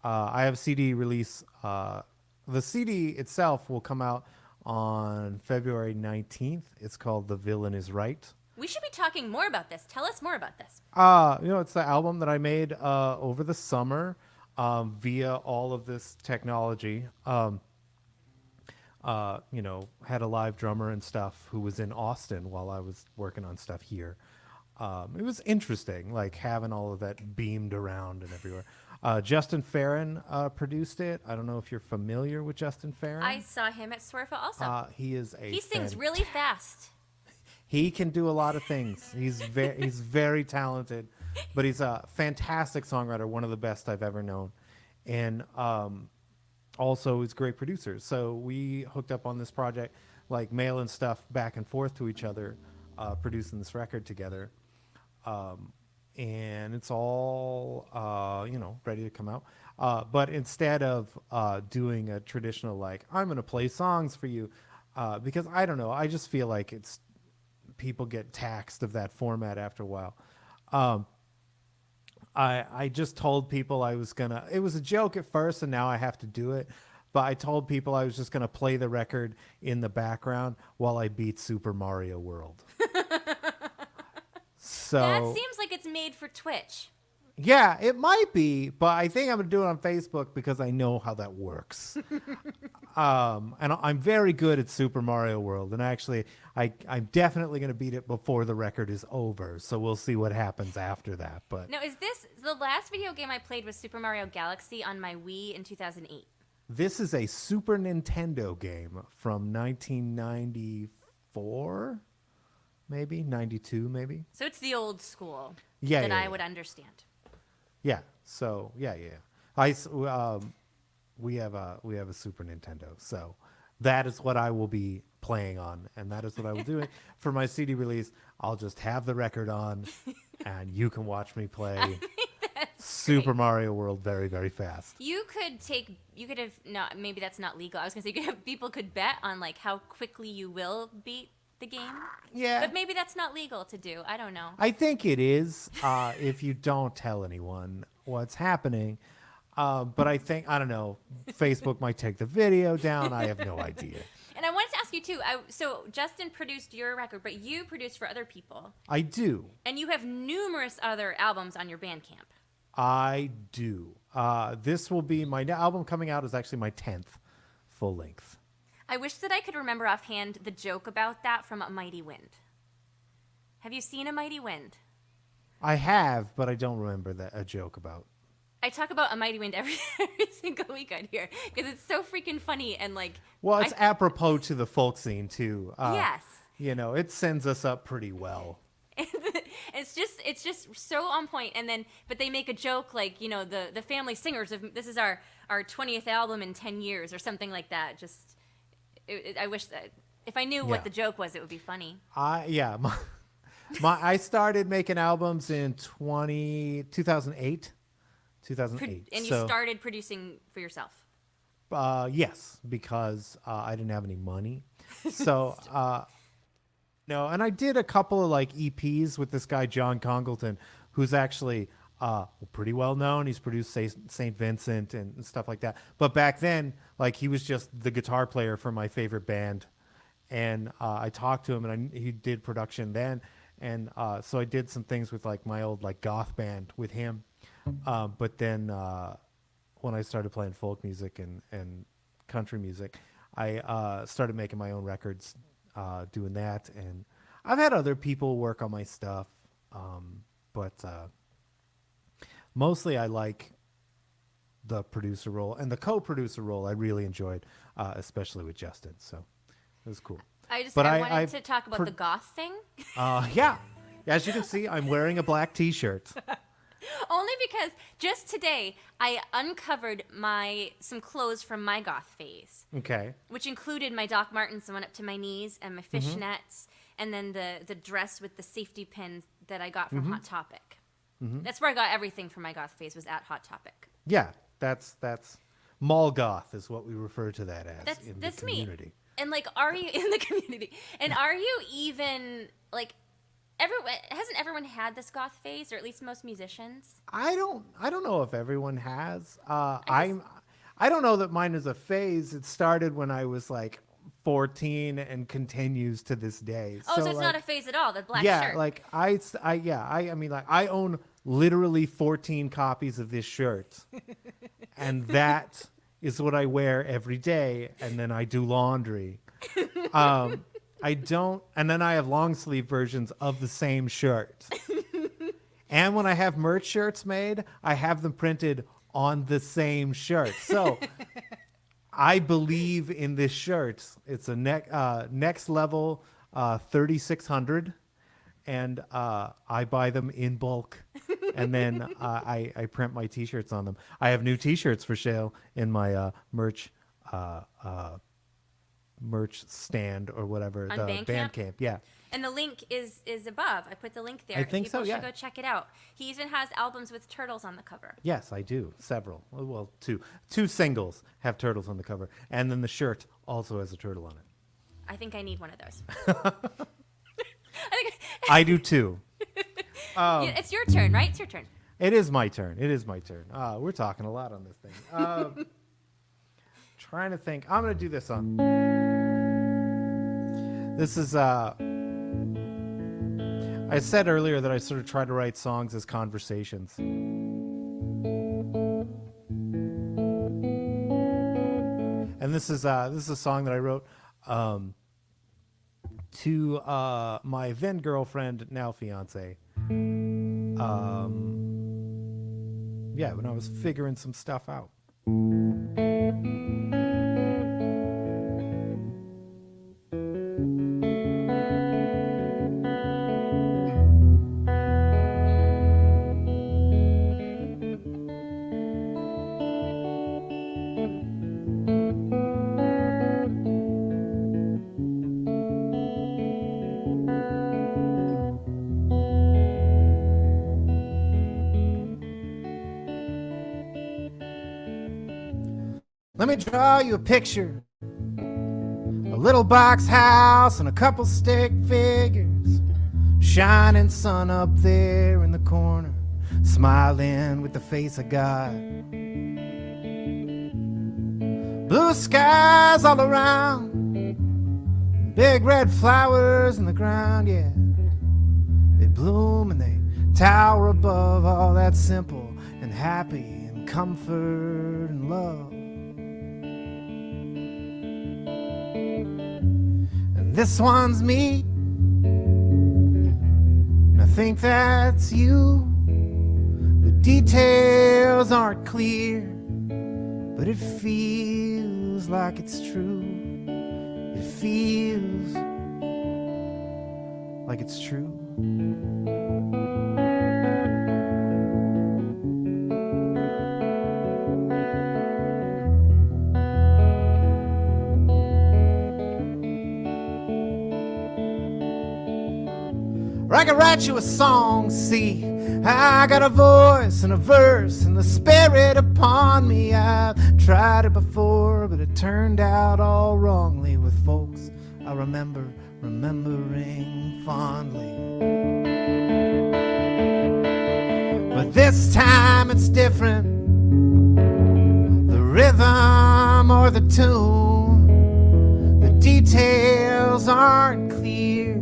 I have CD release. The CD itself will come out on February 19th. It's called The Villain Is Right. We should be talking more about this. Tell us more about this. It's the album that I made over the summer via all of this technology. Had a live drummer and stuff who was in Austin while I was working on stuff here. It was interesting, like having all of that beamed around and everywhere. Justin Farron produced it. I don't know if you're familiar with Justin Farron. I saw him at Swerfa also. He sings really fast. He can do a lot of things. He's very talented, but he's a fantastic songwriter, one of the best I've ever known. And also he's a great producer. So we hooked up on this project, like mailing stuff back and forth to each other, producing this record together. And it's all, ready to come out. But instead of doing a traditional, like, I'm going to play songs for you, because I don't know, I just feel like people get taxed of that format after a while. I just told people it was a joke at first and now I have to do it. But I told people I was just going to play the record in the background while I beat Super Mario World. So that seems like it's made for Twitch. Yeah, it might be, but I think I'm going to do it on Facebook because I know how that works. And I'm very good at Super Mario World. And actually, I'm definitely going to beat it before the record is over. So we'll see what happens after that. But now, is this the last video game I played was Super Mario Galaxy on my Wii in 2008? This is a Super Nintendo game from 1994. maybe 92, maybe. So it's the old school Yeah, that yeah, I yeah. would understand. Yeah. So yeah. We have a Super Nintendo, so that is what I will be playing on, and that is what I will do for my CD release. I'll just have the record on, and you can watch me play Super Mario World very, very fast. You could have, no, maybe that's not legal. I was going to say, people could bet on like how quickly you will beat the game. Yeah. But maybe that's not legal to do. I don't know. I think it is if you don't tell anyone what's happening. But I don't know, Facebook might take the video down. I have no idea. And I wanted to ask you too. So Justin produced your record, but you produced for other people. I do. And you have numerous other albums on your Bandcamp. I do. This will be my album coming out is actually my 10th full length. I wish that I could remember offhand the joke about that from A Mighty Wind. Have you seen A Mighty Wind? I have, but I don't remember a joke about. I talk about A Mighty Wind every single week on here because it's so freaking funny and like. Well, it's apropos to the folk scene too. Yes. You know, it sends us up pretty well. it's just so on point. And then, but they make a joke like, you know, the family singers of this is our 20th album in 10 years or something like that. Just, I wish that if I knew what the joke was, it would be funny. I started making albums in 2008. 2008. And you started producing for yourself? Yes, because I didn't have any money. So, no, and I did a couple of like EPs with this guy, John Congleton, who's actually pretty well known. He's produced St. Vincent and stuff like that. But back then, like he was just the guitar player for my favorite band. And I talked to him and he did production then. And so I did some things with like my old like goth band with him. But then when I started playing folk music and country music, I started making my own records, doing that. And I've had other people work on my stuff, but mostly I like the producer role. And the co-producer role I really enjoyed, especially with Justin. So it was cool. I wanted to talk about the goth thing. Yeah. As you can see, I'm wearing a black T-shirt. Only because just today I uncovered some clothes from my goth phase. Okay. Which included my Doc Martens that went up to my knees and my fishnets, and then the dress with the safety pins that I got from Hot Topic. That's where I got everything from my goth phase, was at Hot Topic. Yeah, that's mall goth is what we refer to that as in the community. Me. And like, are you in the community? And are you even like? Hasn't everyone had this goth phase, or at least most musicians? I don't know if everyone has. I don't know that mine is a phase. It started when I was like 14 and continues to this day. Oh, so it's like, not a phase at all. The black shirt. Yeah, like I mean, like I own literally 14 copies of this shirt, and that is what I wear every day, and then I do laundry. I don't, and then I have long sleeve versions of the same shirt. And when I have merch shirts made, I have them printed on the same shirt. So I believe in this shirt. It's a next level 3600, and I buy them in bulk, and then I print my T-shirts on them. I have new T-shirts for sale in my merch stand or whatever, on the Bandcamp? Bandcamp. Yeah. And the link is above. I put the link there. I think so, yeah. People should go check it out. He even has albums with turtles on the cover. Yes, I do. Several. Well, two singles have turtles on the cover, and then the shirt also has a turtle on it. I think I need one of those. I do too. It's your turn, right? It's your turn. It is my turn. We're talking a lot on this thing. Trying to think. I'm going to do this on. This is, I said earlier that I sort of try to write songs as conversations. And this is a song that I wrote to my then girlfriend, now fiance. Yeah, when I was figuring some stuff out. Let me draw you a picture. A little box house and a couple stick figures. Shining sun up there in the corner, smiling with the face of God. Blue skies all around, big red flowers in the ground, yeah. They bloom and they tower above all that's simple and happy and comfort and love. And this one's me, and I think that's you. The details aren't clear, but it feels like it's true. It feels like it's true. Or I could write you a song, see. I got a voice and a verse and the spirit upon me. I've tried it before, but it turned out all wrongly with folks I remembering fondly. But this time it's different. The rhythm or the tune, the details aren't clear,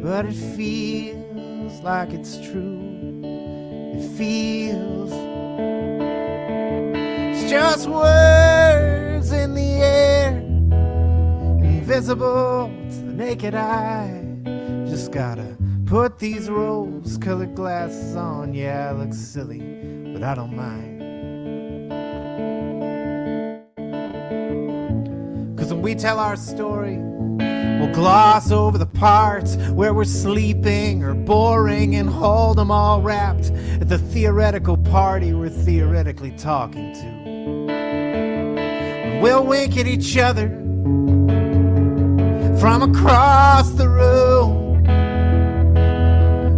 but it feels like it's true. It feels, it's just words in the air, invisible to the naked eye. Just gotta put these rose-colored glasses on. Yeah, I look silly, but I don't mind. 'Cause when we tell our story, we'll gloss over the parts where we're sleeping or boring and hold them all wrapped at the theoretical party we're theoretically talking to. And we'll wink at each other from across the room.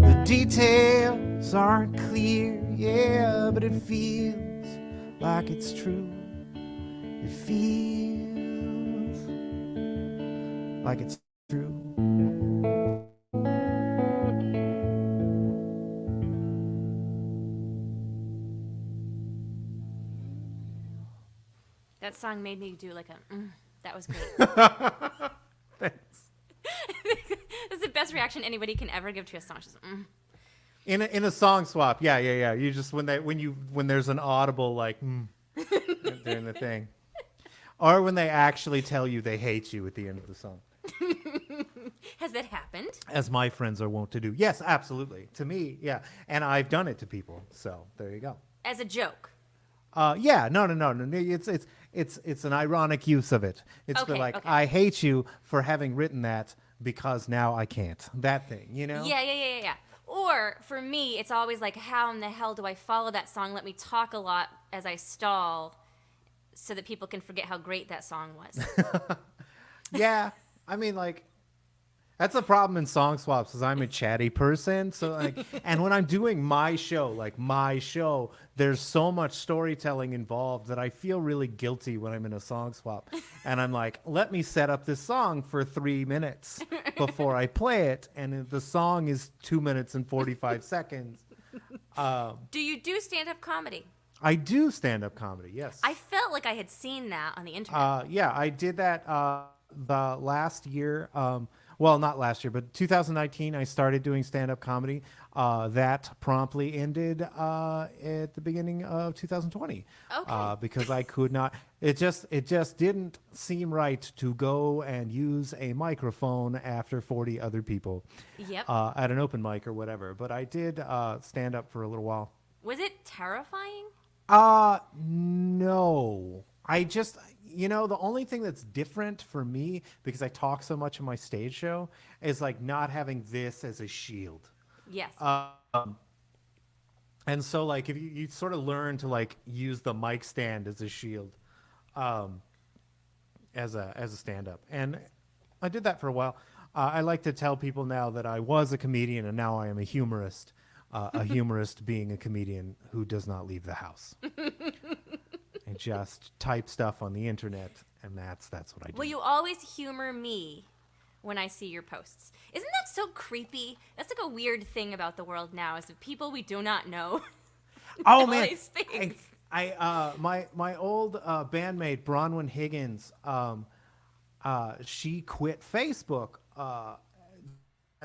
The details aren't clear, yeah, but it feels like it's true. It feels like it's true. That song made me do like a, that was great. Thanks. That's the best reaction anybody can ever give to a song. Just, In a song swap, yeah. You just when there's an audible like during the thing, or when they actually tell you they hate you at the end of the song. Has that happened? As my friends are wont to do. Yes, absolutely. To me, yeah, and I've done it to people. So there you go. As a joke. Yeah, no. It's an ironic use of it. It's okay, like, okay. I hate you for having written that because now I can't. That thing, you know? Yeah. Or for me, it's always like, how in the hell do I follow that song? Let me talk a lot as I stall so that people can forget how great that song was. Yeah. I mean, like, that's a problem in song swaps is I'm a chatty person. So like, and when I'm doing my show, there's so much storytelling involved that I feel really guilty when I'm in a song swap. And I'm like, let me set up this song for 3 minutes before I play it. And the song is 2 minutes and 45 seconds. Do you do stand-up comedy? I do stand-up comedy, yes. I felt like I had seen that on the internet. Yeah, I did that the last year. Well, not last year, but 2019, I started doing stand-up comedy. That promptly ended at the beginning of 2020. Okay. Because I could not. It just didn't seem right to go and use a microphone after 40 other people. Yep. At an open mic or whatever. But I did stand up for a little while. Was it terrifying? No. The only thing that's different for me, because I talk so much in my stage show, is like not having this as a shield. Yes. And so like if you sort of learn to like use the mic stand as a shield, as a stand-up. And I did that for a while. I like to tell people now that I was a comedian and now I am a humorist. A humorist being a comedian who does not leave the house. And just type stuff on the internet, and that's what I do. Well, you always humor me when I see your posts. Isn't that so creepy? That's like a weird thing about the world now, is that people we do not know. Oh all man, these things. my old bandmate Bronwyn Higgins, she quit Facebook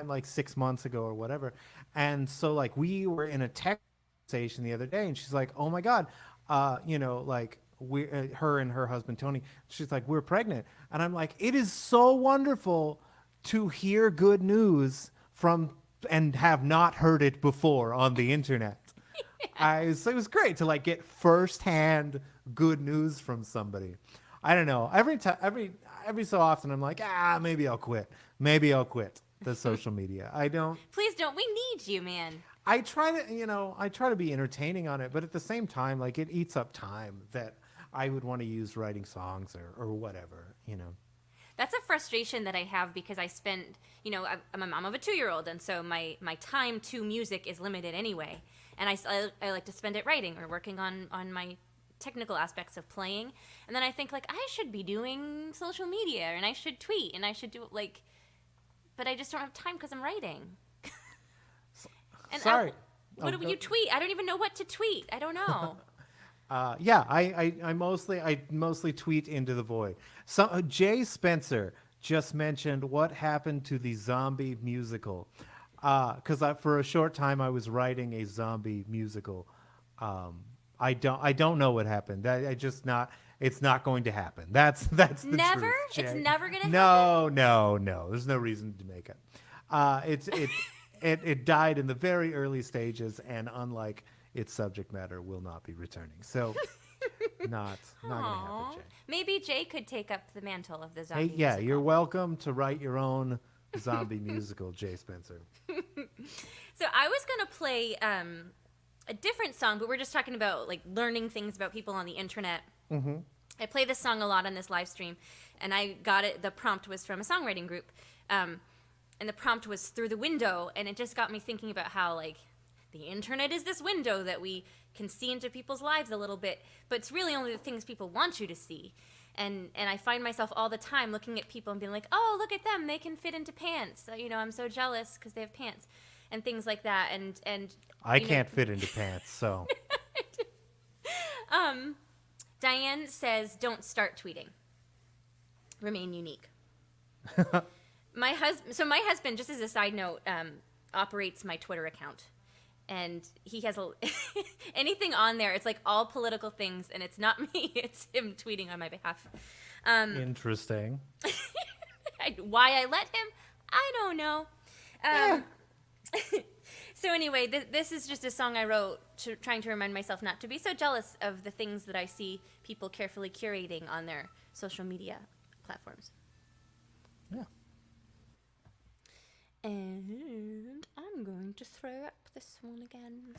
like 6 months ago or whatever, and so like we were in a text conversation the other day, and she's like, "Oh my God, like we, her and her husband Tony." She's like, "We're pregnant," and I'm like, "It is so wonderful to hear good news from and have not heard it before on the internet." So it was great to like get firsthand good news from somebody. I don't know. Every so often I'm like, maybe I'll quit. Maybe I'll quit the social media. I don't. Please don't. We need you, man. I try to be entertaining on it, but at the same time, like it eats up time that I would want to use writing songs or whatever, That's a frustration that I have because I spend, I'm a mom of a 2-year-old, and so my time to music is limited anyway. And I like to spend it writing or working on my technical aspects of playing. And then I think, like, I should be doing social media, and I should tweet, and I should do, like, but I just don't have time because I'm writing. And Sorry. What do you tweet? I don't even know what to tweet. I don't know. I mostly tweet into the void. So Jay Spencer just mentioned what happened to the zombie musical, because for a short time I was writing a zombie musical. I don't know what happened. It's not going to happen. That's the Never? truth, Jay. It's never gonna happen? No. There's no reason to make it. It died in the very early stages, and unlike its subject matter, will not be returning. So, not gonna happen, Jay. Maybe Jay could take up the mantle of the zombie Hey, yeah, musical. you're welcome to write your own zombie musical, Jay Spencer. So I was gonna play a different song, but we're just talking about like learning things about people on the internet. Mm-hmm. I play this song a lot on this live stream, and I got it. The prompt was from a songwriting group, and the prompt was through the window, and it just got me thinking about how like the internet is this window that we can see into people's lives a little bit, but it's really only the things people want you to see. And I find myself all the time looking at people and being like, oh, look at them, they can fit into pants. I'm so jealous because they have pants, and things like that. And I can't fit into pants, so. Diane says, don't start tweeting. Remain unique. My husband, just as a side note, operates my Twitter account. And he has anything on there, it's like all political things, and it's not me, it's him tweeting on my behalf. Interesting. Why I let him, I don't know. So anyway, this is just a song I wrote trying to remind myself not to be so jealous of the things that I see people carefully curating on their social media platforms. Yeah. And I'm going to throw up this one again.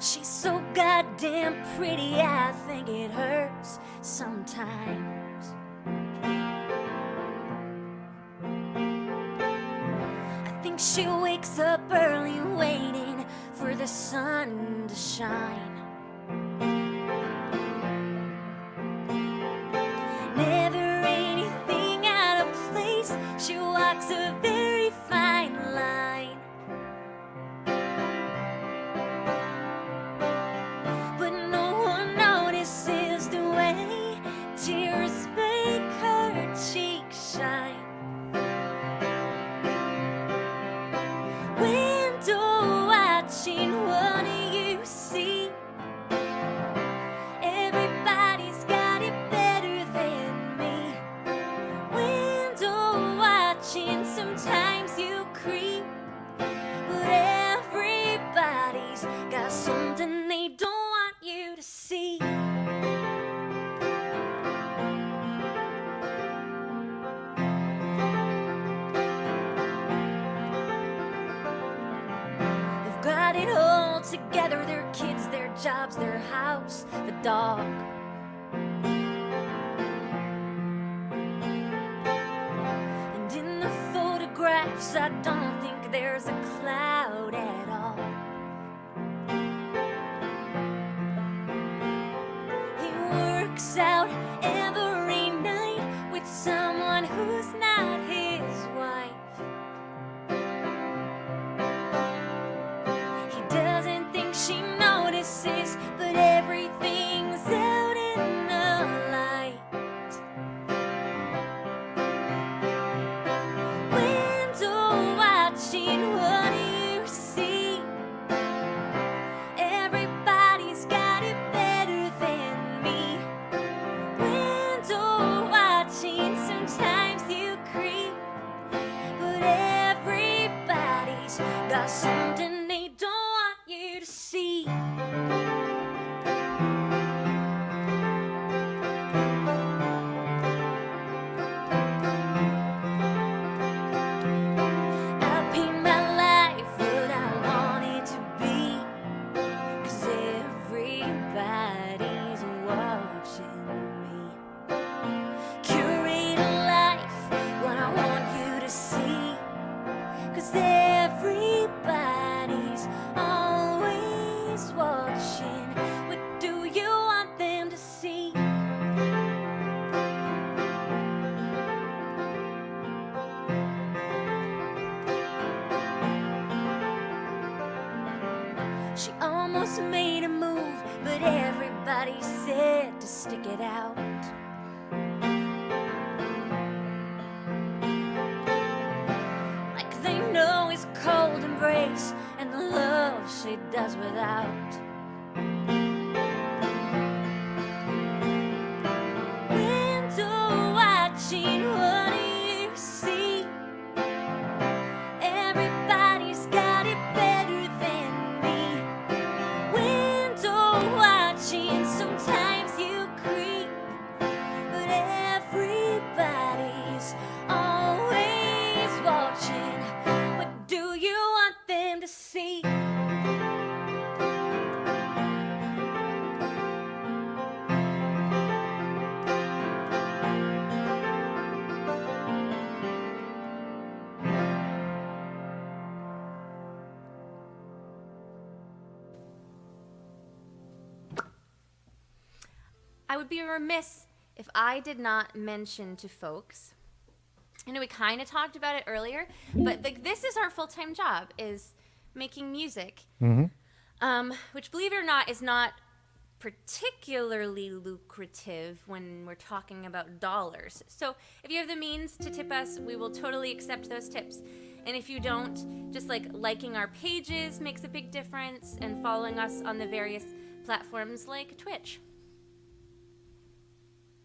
She's so goddamn pretty, I think it hurts sometimes. I think she wakes up early waiting for the sun to shine. Never anything out of place, she walks a very fine line. But no one notices the way tears make her cheeks shine. Window watching, what do you see? Everybody's got it better than me. Window watching, sometimes you creep, but everybody's got something they don't want you to see. They've got it all together, their kids, their jobs, their house, the dog. works, I don't think there's a cloud at all. He works out every night with someone who's not his wife. He doesn't think she notices, but everything's out in the light. Window watching, what do you see? Everybody's got it better than me. Window watching, sometimes you creep, but everybody's got something they don't want you to see. I paint my life what I want it to be, 'cause everybody's watching me. Curate a life what I want you to see, 'cause everybody's always watching. What do you want them to see? She almost made a move, but everybody said to stick it out. Like they know his cold embrace and the love she does without. Window watching, what do you see? Everybody's got it better than me. Window watching, sometimes you creep, but everybody's always watching. What do you want them to see? I would be remiss if I did not mention to folks, I know we kind of talked about it earlier, but like this is our full-time job, is making music, which, believe it or not, is not particularly lucrative when we're talking about dollars. So if you have the means to tip us, we will totally accept those tips. And if you don't, just like liking our pages makes a big difference, and following us on the various platforms like Twitch.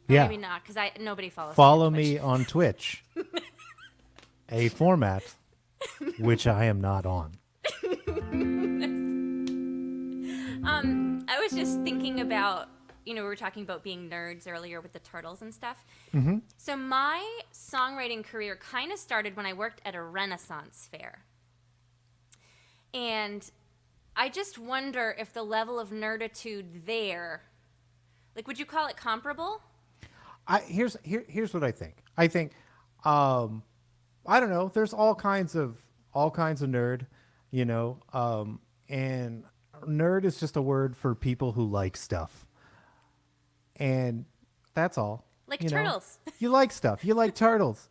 Or Yeah. maybe not, because nobody follows Follow me me on Twitch, a format which I am not on. I was just thinking about, we were talking about being nerds earlier with the turtles and stuff. So my songwriting career kind of started when I worked at a Renaissance fair. And I just wonder if the level of nerditude there, like, would you call it comparable? Here's what I think. I think, I don't know. There's all kinds of nerd, and nerd is just a word for people who like stuff, and that's all. Like turtles. You like stuff. You like turtles.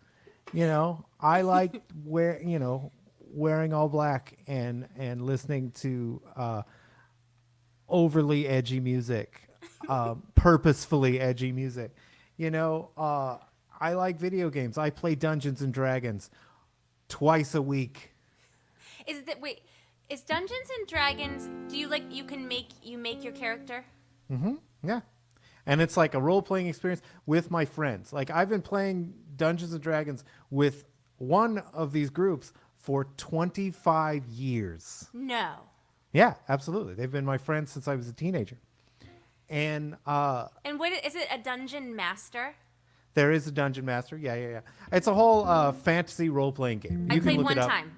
I like wearing all black and listening to overly edgy music, purposefully edgy music. I like video games. I play Dungeons and Dragons twice a week. Is Dungeons and Dragons, do you make your character? Yeah. And it's like a role-playing experience with my friends. Like, I've been playing Dungeons and Dragons with one of these groups for 25 years. No. Yeah, absolutely. They've been my friends since I was a teenager. And what is it, a dungeon master? There is a dungeon master. Yeah. It's a whole fantasy role-playing game. I played one time.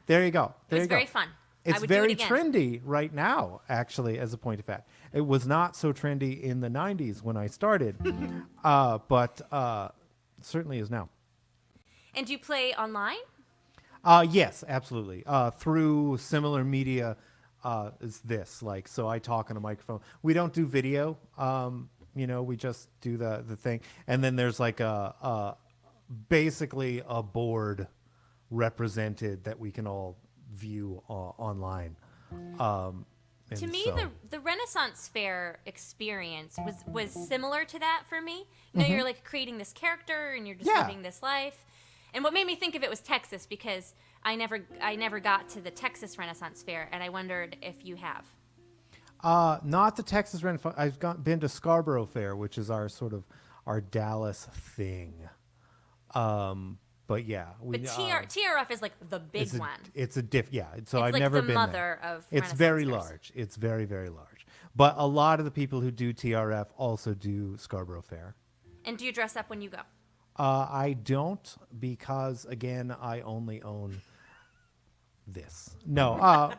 There you go. It was very fun. It's I would very do it again. trendy right now, actually, as a point of fact. It was not so trendy in the 90s when I started, but certainly is now. And do you play online? Yes, absolutely. Through similar media, is this like, so I talk on a microphone. We don't do video. We just do the thing. And then there's like basically a board represented that we can all view online. To And me, so, the Renaissance Fair experience was similar to that for me. You're like creating this character and you're just Yeah. living this life. And what made me think of it was Texas, because I never got to the Texas Renaissance Fair, and I wondered if you have. not the Texas Renaissance. Been to Scarborough Fair, which is our sort of our Dallas thing. But yeah, But TRF is like the big one. It's a diff. Yeah, so It's I've like never the been mother there. of It's Renaissance very fairs. large. It's very, very large. But a lot of the people who do TRF also do Scarborough Fair. And do you dress up when you go? I don't, because again, I only own this. No,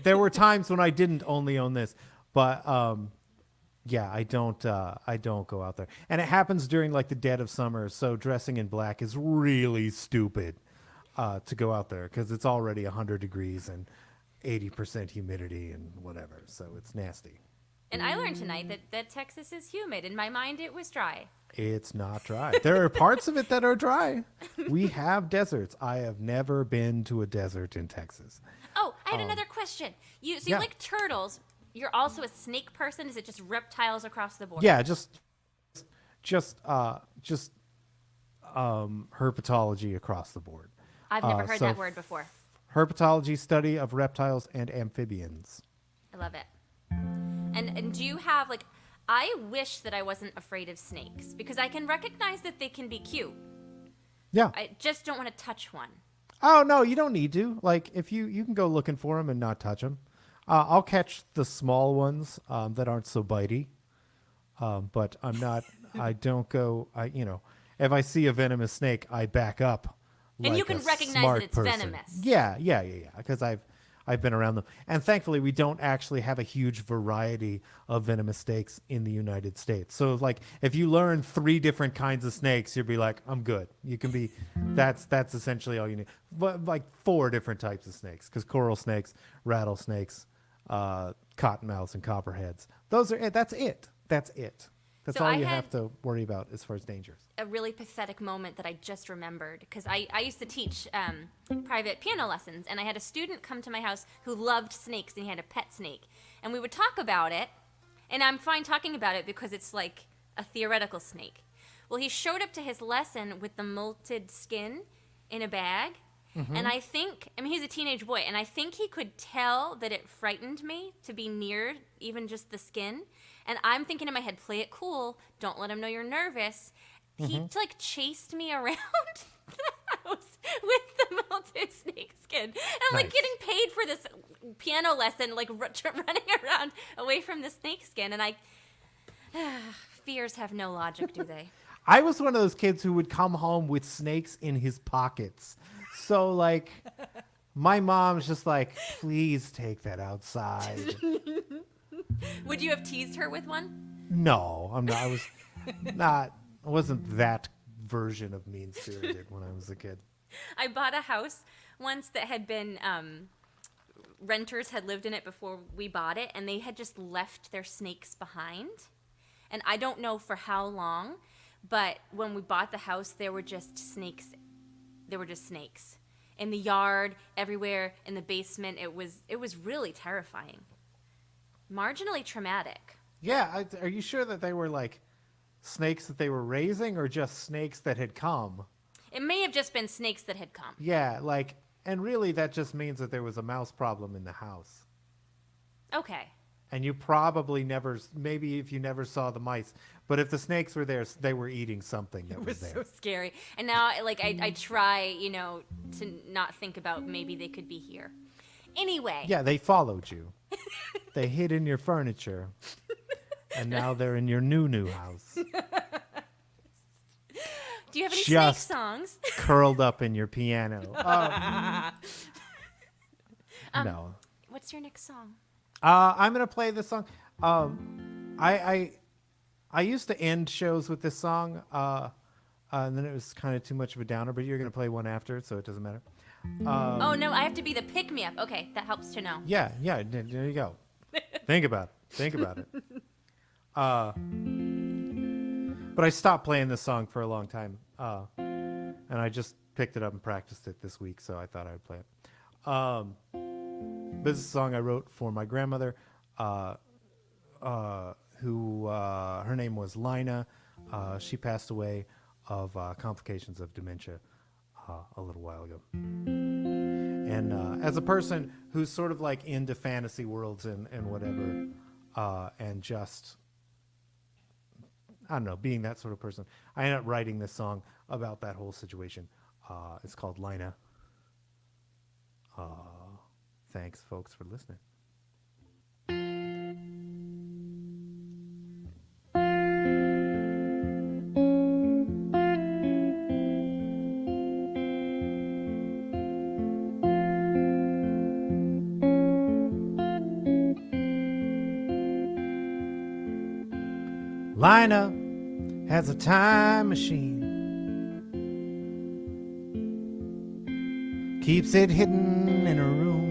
there were times when I didn't only own this, but yeah, I don't go out there, and it happens during like the dead of summer. So dressing in black is really stupid to go out there because it's already 100 degrees and 80% humidity and whatever. So it's nasty. And I learned tonight that Texas is humid. In my mind, it was dry. It's not dry. There are parts of it that are dry. We have deserts. I have never been to a desert in Texas. Oh, I had another question. You yeah. like turtles. You're also a snake person. Is it just reptiles across the board? Yeah, just herpetology across the board. I've never heard so that word before. Herpetology, study of reptiles and amphibians. I love it. And do you have like? I wish that I wasn't afraid of snakes because I can recognize that they can be cute. Yeah. I just don't want to touch one. Oh no, you don't need to. Like if you can go looking for them and not touch them. I'll catch the small ones that aren't so bitey. But I'm not. I don't go. If I see a venomous snake, I back up. And you like can a recognize smart that it's person. venomous. Yeah. Because I've been around them, and thankfully we don't actually have a huge variety of venomous snakes in the United States. So like if you learn 3 different kinds of snakes, you'll be like, I'm good. You can be. That's essentially all you need. But like 4 different types of snakes, because coral snakes, rattlesnakes, cottonmouths, and copperheads. That's it. That's So all I you had- have to worry about as far as dangers. A really pathetic moment that I just remembered because I used to teach private piano lessons, and I had a student come to my house who loved snakes, and he had a pet snake, and we would talk about it, and I'm fine talking about it because it's like a theoretical snake. Well, he showed up to his lesson with the molted skin in a bag, and I mean, he's a teenage boy, and I think he could tell that it frightened me to be near even just the skin. And I'm thinking in my head, play it cool. Don't let him know you're nervous. He like chased me around the house with the melted snake skin. And I'm like Nice. getting paid for this piano lesson, like running around away from the snake skin. And fears have no logic, do they? I was one of those kids who would come home with snakes in his pockets. So like my mom's just like, please take that outside. Would you have teased her with one? No, I'm not. I wasn't that version of mean-spirited when I was a kid. I bought a house once that had been renters had lived in it before we bought it, and they had just left their snakes behind. And I don't know for how long, but when we bought the house, there were just snakes. There were just snakes in the yard, everywhere, in the basement. It was really terrifying, marginally traumatic. Yeah, are you sure that they were like snakes that they were raising or just snakes that had come? It may have just been snakes that had come. Yeah, like, and really that just means that there was a mouse problem in the house. Okay. And you probably maybe if you never saw the mice, but if the snakes were there, they were eating something that was there. So scary. And now, like, I try, to not think about maybe they could be here. Anyway. Yeah, they followed you. They hid in your furniture. And now they're in your new house. Do you have any Just snake songs? curled up in your piano. No. What's your next song? I'm gonna play this song. I used to end shows with this song, and then it was kind of too much of a downer. But you're gonna play one after, so it doesn't matter. Oh no, I have to be the pick me up. Okay, that helps to know. Yeah, there you go. Think about it. But I stopped playing this song for a long time, and I just picked it up and practiced it this week, so I thought I'd play it. This is a song I wrote for my grandmother, who her name was Lina. She passed away of complications of dementia a little while ago. And as a person who's sort of like into fantasy worlds and whatever, and just, I don't know, being that sort of person, I ended up writing this song about that whole situation. It's called Lina. Thanks, folks, for listening. Lina has a time machine, keeps it hidden in her room.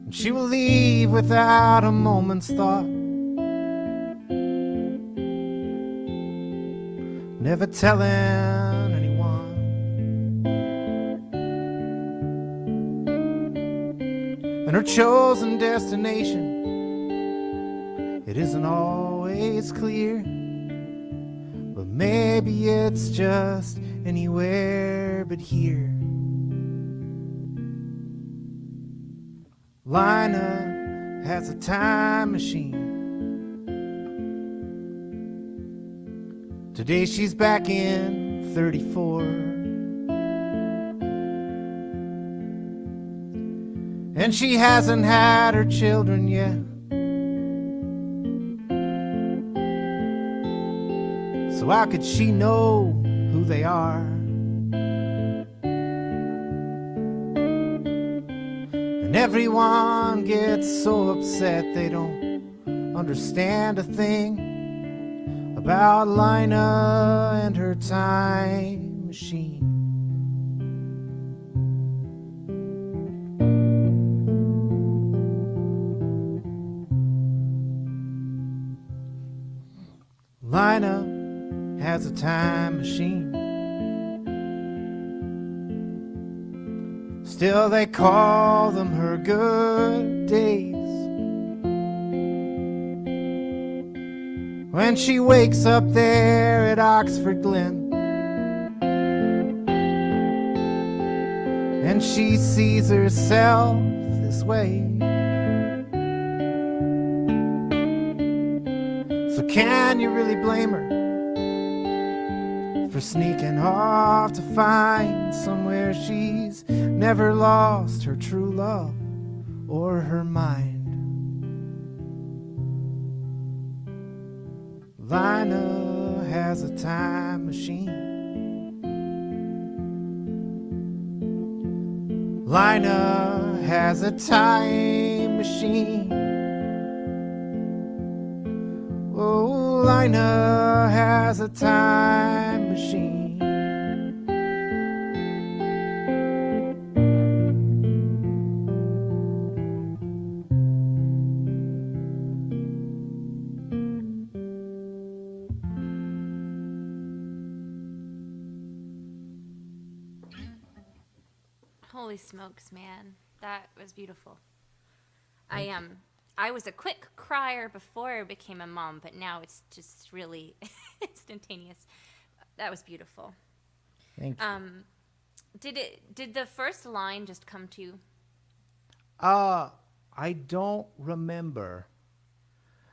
And she will leave without a moment's thought, never telling anyone. And her chosen destination, it isn't always clear, but maybe it's just anywhere but here. Lina has a time machine. Today she's back in 34. And she hasn't had her children yet. So how could she know who they are? And everyone gets so upset they don't understand a thing about Lina and her time machine. Lina has a time machine. Still they call them her good days. When she wakes up there at Oxford Glen, and she sees herself this way. So can you really blame her for sneaking off to find somewhere she's never lost her true love or her mind? Lina has a time machine. Lina has a time machine. Oh, Lina has a time machine. Holy smokes, man. That was beautiful. I was a quick crier before I became a mom, but now it's just really instantaneous. That was beautiful. Thank you. Did the first line just come to you? I don't remember.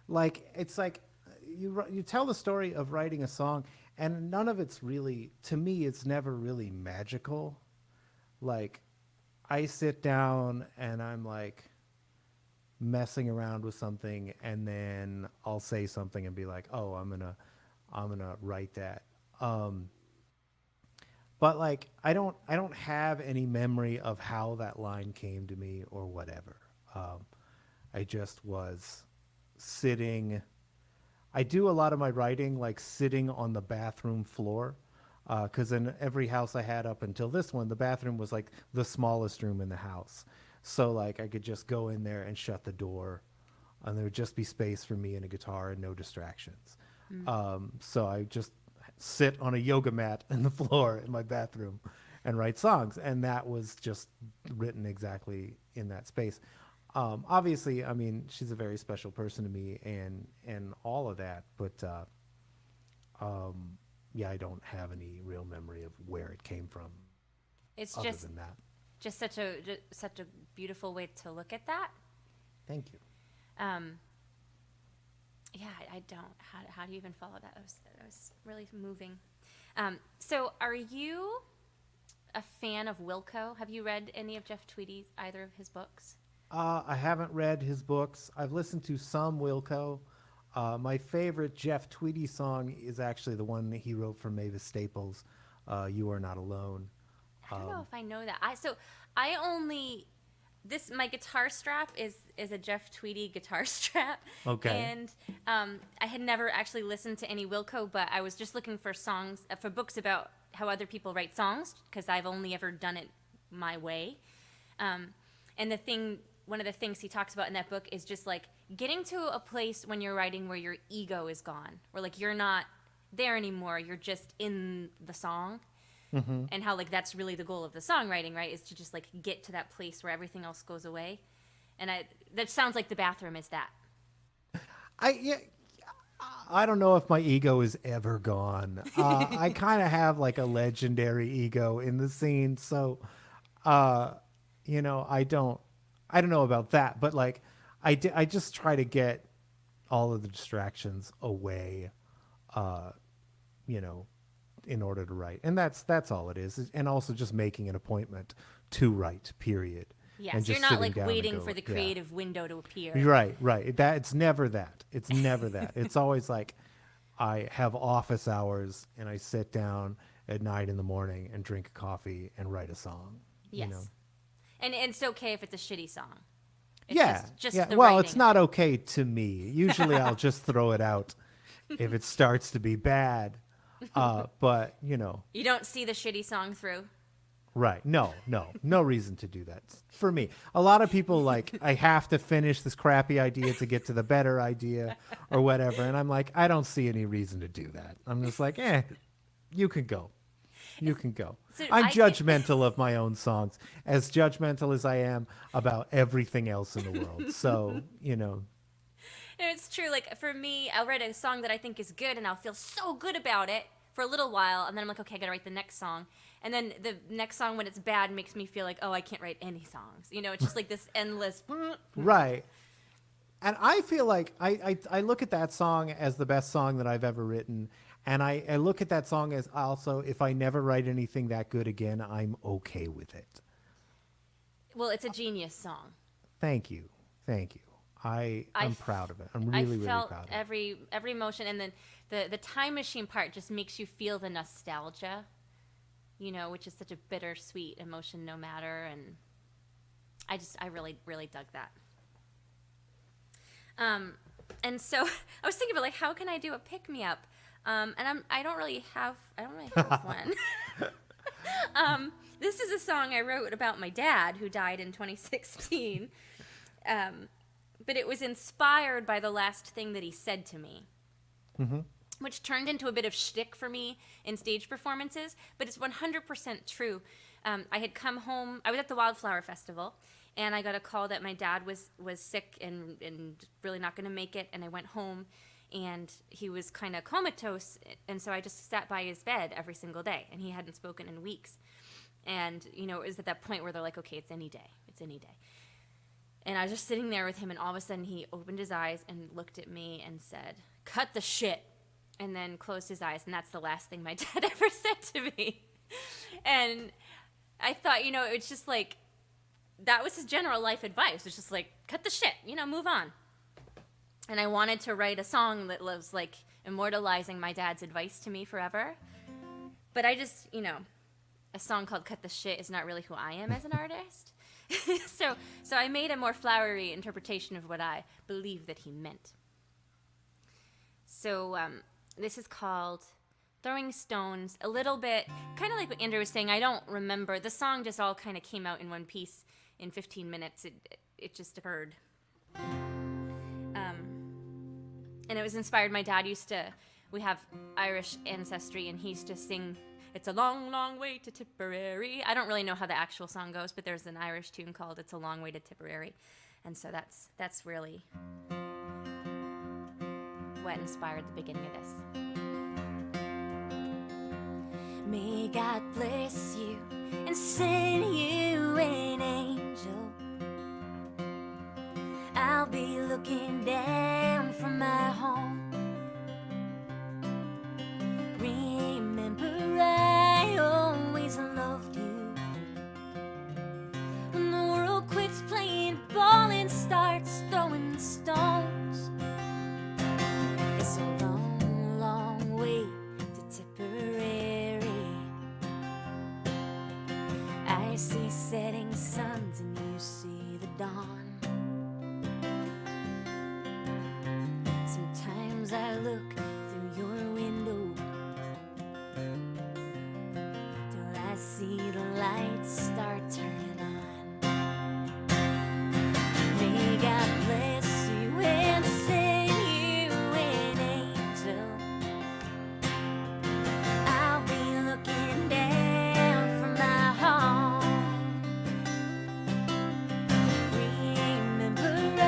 Like, it's like you tell the story of writing a song, and none of it's really, to me, it's never really magical. Like, I sit down and I'm like messing around with something, and then I'll say something and be like, "Oh, I'm gonna write that." But like, I don't have any memory of how that line came to me or whatever. I just was sitting I do a lot of my writing like sitting on the bathroom floor. Because in every house I had up until this one, the bathroom was like the smallest room in the house. So like I could just go in there and shut the door, and there would just be space for me and a guitar and no distractions. So I just sit on a yoga mat in the floor in my bathroom and write songs, and that was just written exactly in that space. Obviously, I mean, she's a very special person to me, and all of that, but. Yeah, I don't have any real memory of where it came from. It's Other just than that, such a beautiful way to look at that. thank you. Yeah, I don't. How do you even follow that? That was really moving. So, are you a fan of Wilco? Have you read any of Jeff Tweedy's, either of his books? I haven't read his books. I've listened to some Wilco. My favorite Jeff Tweedy song is actually the one that he wrote for Mavis Staples, "You Are Not Alone." I don't know if I know that. My guitar strap is a Jeff Tweedy guitar strap. Okay. And I had never actually listened to any Wilco, but I was just looking for songs, for books about how other people write songs, because I've only ever done it my way. And one of the things he talks about in that book is just like getting to a place when you're writing where your ego is gone, where like you're not there anymore, you're just in the song. And how like that's really the goal of the songwriting, right? Is to just like get to that place where everything else goes away. And that sounds like the bathroom is that. I don't know if my ego is ever gone. I kind of have like a legendary ego in the scene, so I don't know about that, but like I just try to get all of the distractions away, in order to write, and that's all it is, and also just making an appointment to write. Period. Yes, And you're just not sitting like down waiting and for the yeah. creative window to appear. Right. It's never that. It's never that. It's always like I have office hours and I sit down at night in the morning and drink a coffee and write a song. Yes. And it's okay if it's a shitty song. It's Yeah. just yeah. the Well, writing. it's not okay to me. Usually I'll just throw it out if it starts to be bad. But, You don't see the shitty song through. right. No reason to do that for me. A lot of people like, I have to finish this crappy idea to get to the better idea or whatever. And I'm like, I don't see any reason to do that. I'm just like, you can go. You can go. So I'm I get- judgmental of my own songs, as judgmental as I am about everything else in the world. So, And it's true. Like for me, I'll write a song that I think is good, and I'll feel so good about it for a little while, and then I'm like, okay, I gotta write the next song. And then the next song, when it's bad, makes me feel like, oh, I can't write any songs. It's just like this endless. right. And I feel like I look at that song as the best song that I've ever written. And I look at that song as also, if I never write anything that good again, I'm okay with it. Well, it's a genius song. Thank you. I'm proud of it. I'm really, really felt proud of it. every emotion, and then the time machine part just makes you feel the nostalgia, which is such a bittersweet emotion, no matter. And I really, really dug that. And so I was thinking about like, how can I do a pick me up? And I don't really have one. This is a song I wrote about my dad, who died in 2016. But it was inspired by the last thing that he said to me, which turned into a bit of shtick for me in stage performances. But it's 100% true. I had come home. I was at the Wildflower Festival, and I got a call that my dad was sick and really not going to make it. And I went home, and he was kind of comatose. And so I just sat by his bed every single day, and he hadn't spoken in weeks. And, it was at that point where they're like, okay, it's any day. It's any day. And I was just sitting there with him, and all of a sudden he opened his eyes and looked at me and said, "Cut the shit," and then closed his eyes. And that's the last thing my dad ever said to me. And I thought, it's just like, that was his general life advice. It's just like, cut the shit, move on. And I wanted to write a song that was like immortalizing my dad's advice to me forever. But I just, a song called "Cut the Shit" is not really who I am as an artist. So I made a more flowery interpretation of what I believe that he meant. So this is called Throwing Stones. A little bit, kind of like what Andrew was saying. I don't remember. The song just all kind of came out in one piece in 15 minutes. It just occurred. And it was inspired. My dad we have Irish ancestry, and he used to sing, "It's a long, long way to Tipperary." I don't really know how the actual song goes, but there's an Irish tune called "It's a Long Way to Tipperary." And so that's really what inspired the beginning of this. May God bless you and send you an angel. I'll be looking down from my home. Remember, I always loved you. When the world quits playing ball and starts throwing stones, it's a long, long way to Tipperary. I see setting suns and you see the dawn. Sometimes I look through your window till I see the lights start turning on. May God bless you and send you an angel. I'll be looking down from my home. Remember, I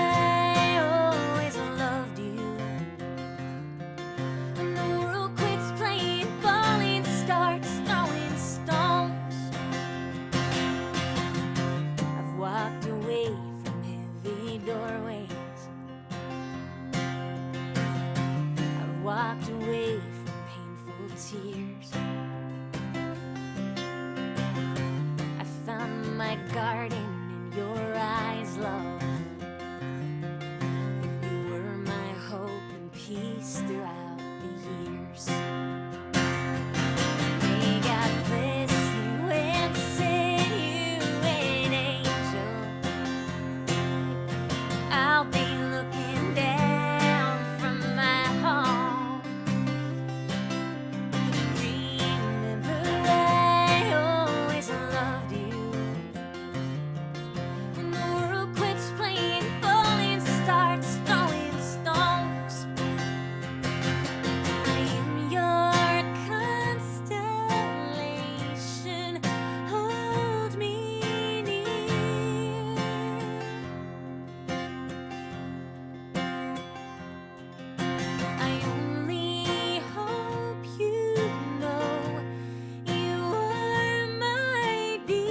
always loved you. When the world quits playing ball and starts throwing stones, I've walked away from heavy doorways. I've walked away from painful tears. I found my garden in your eyes, love. You were my hope and peace throughout the years. May God bless you and send you an angel. I'll be looking down from my home. Remember, I always loved you. When the world quits playing ball and starts throwing stones, I am your constellation. Hold me near. I only hope you know you are my dear.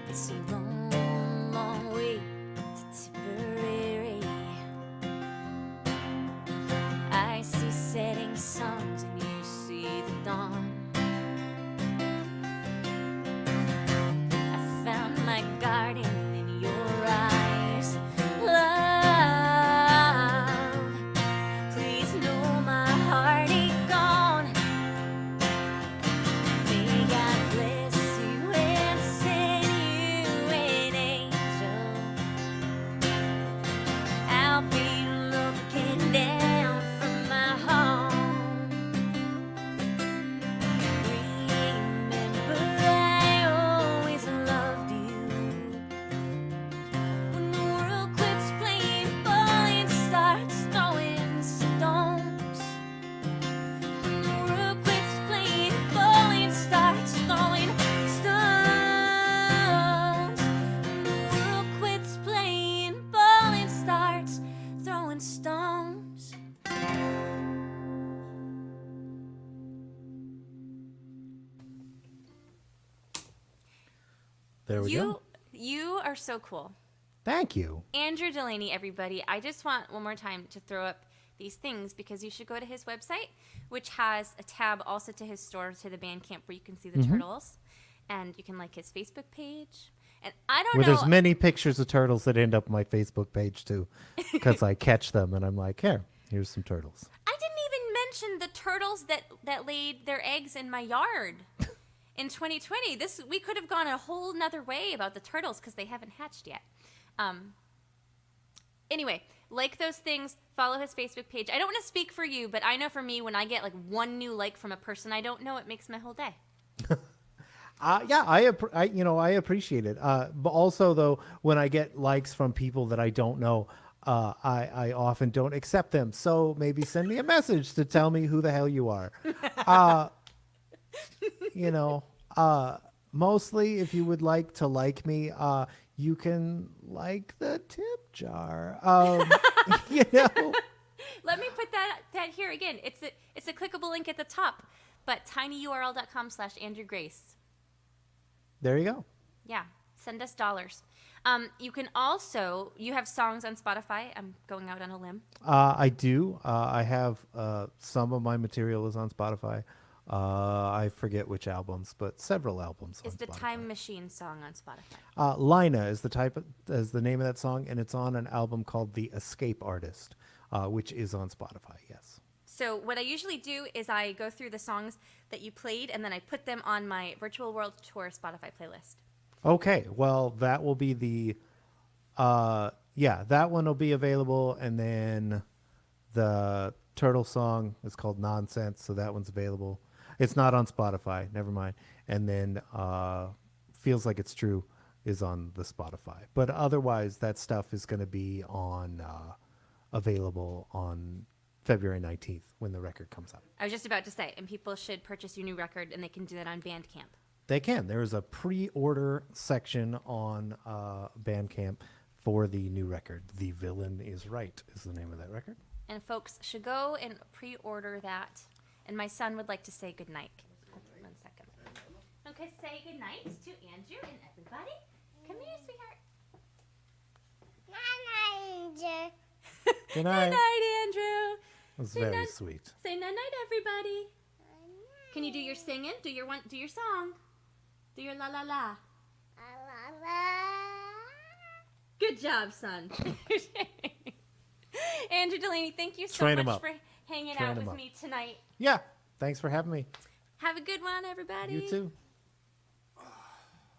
It's a long, long way to Tipperary. I see setting suns and you see the dawn. I found my garden in your eyes, love. Please know my heart ain't gone. May God bless you and send you an angel. I'll be looking down from my home. Remember, I always loved you. When the world quits playing ball and starts throwing stones, when the world quits playing ball and starts throwing stones, when the world quits playing ball and starts throwing stones. There we go. You are so cool. Thank you. Andrew Delaney, everybody. I just want one more time to throw up these things because you should go to his website, which has a tab also to his store, to the Bandcamp, where you can see the turtles, and you can like his Facebook page. And I don't Where know. there's many pictures of turtles that end up on my Facebook page too, because I catch them and I'm like, here's some turtles. I didn't even mention the turtles that laid their eggs in my yard. in 2020, we could have gone a whole nother way about the turtles because they haven't hatched yet. Anyway, like those things, follow his Facebook page. I don't want to speak for you, but I know for me, when I get like one new like from a person I don't know, it makes my whole day. Yeah, I appreciate it. But also, though, when I get likes from people that I don't know, I often don't accept them. So maybe send me a message to tell me who the hell you are. You know, mostly if you would like to like me, you can like the tip jar. You know. Let me put that here again. It's a clickable link at the top, but tinyurl.com/Andrew Grace. There you go. Yeah, send us dollars. You can also, you have songs on Spotify. I'm going out on a limb. I do. I have some of my material is on Spotify. I forget which albums, but several albums. Is on the Spotify. Time Machine song on Spotify? Lina is the name of that song, and it's on an album called The Escape Artist, which is on Spotify. Yes. So what I usually do is I go through the songs that you played, and then I put them on my Virtual World Tour Spotify playlist. Okay, well, that will be the, that one will be available, and then the Turtle song is called Nonsense, so that one's available. It's not on Spotify, never mind. And then Feels Like It's True is on the Spotify. But otherwise, that stuff is going to be on available on February 19th when the record comes out. I was just about to say, and people should purchase your new record, and they can do that on Bandcamp. They can. There is a pre-order section on Bandcamp for the new record. The Villain Is Right is the name of that record. And folks should go and pre-order that. And my son would like to say goodnight. 1 second. Okay, say goodnight to Andrew and everybody. Come here, sweetheart. Night, Good night. Good night, Andrew. That's Say very night- sweet. Say night night, everybody. Can you do your singing? Do your song. Do your la la la. Good job, son. Andrew Delaney, thank you so Train 'em much up. for hanging Train out 'em with up. me tonight. Yeah. Thanks for having me. Have a good one, everybody. You too.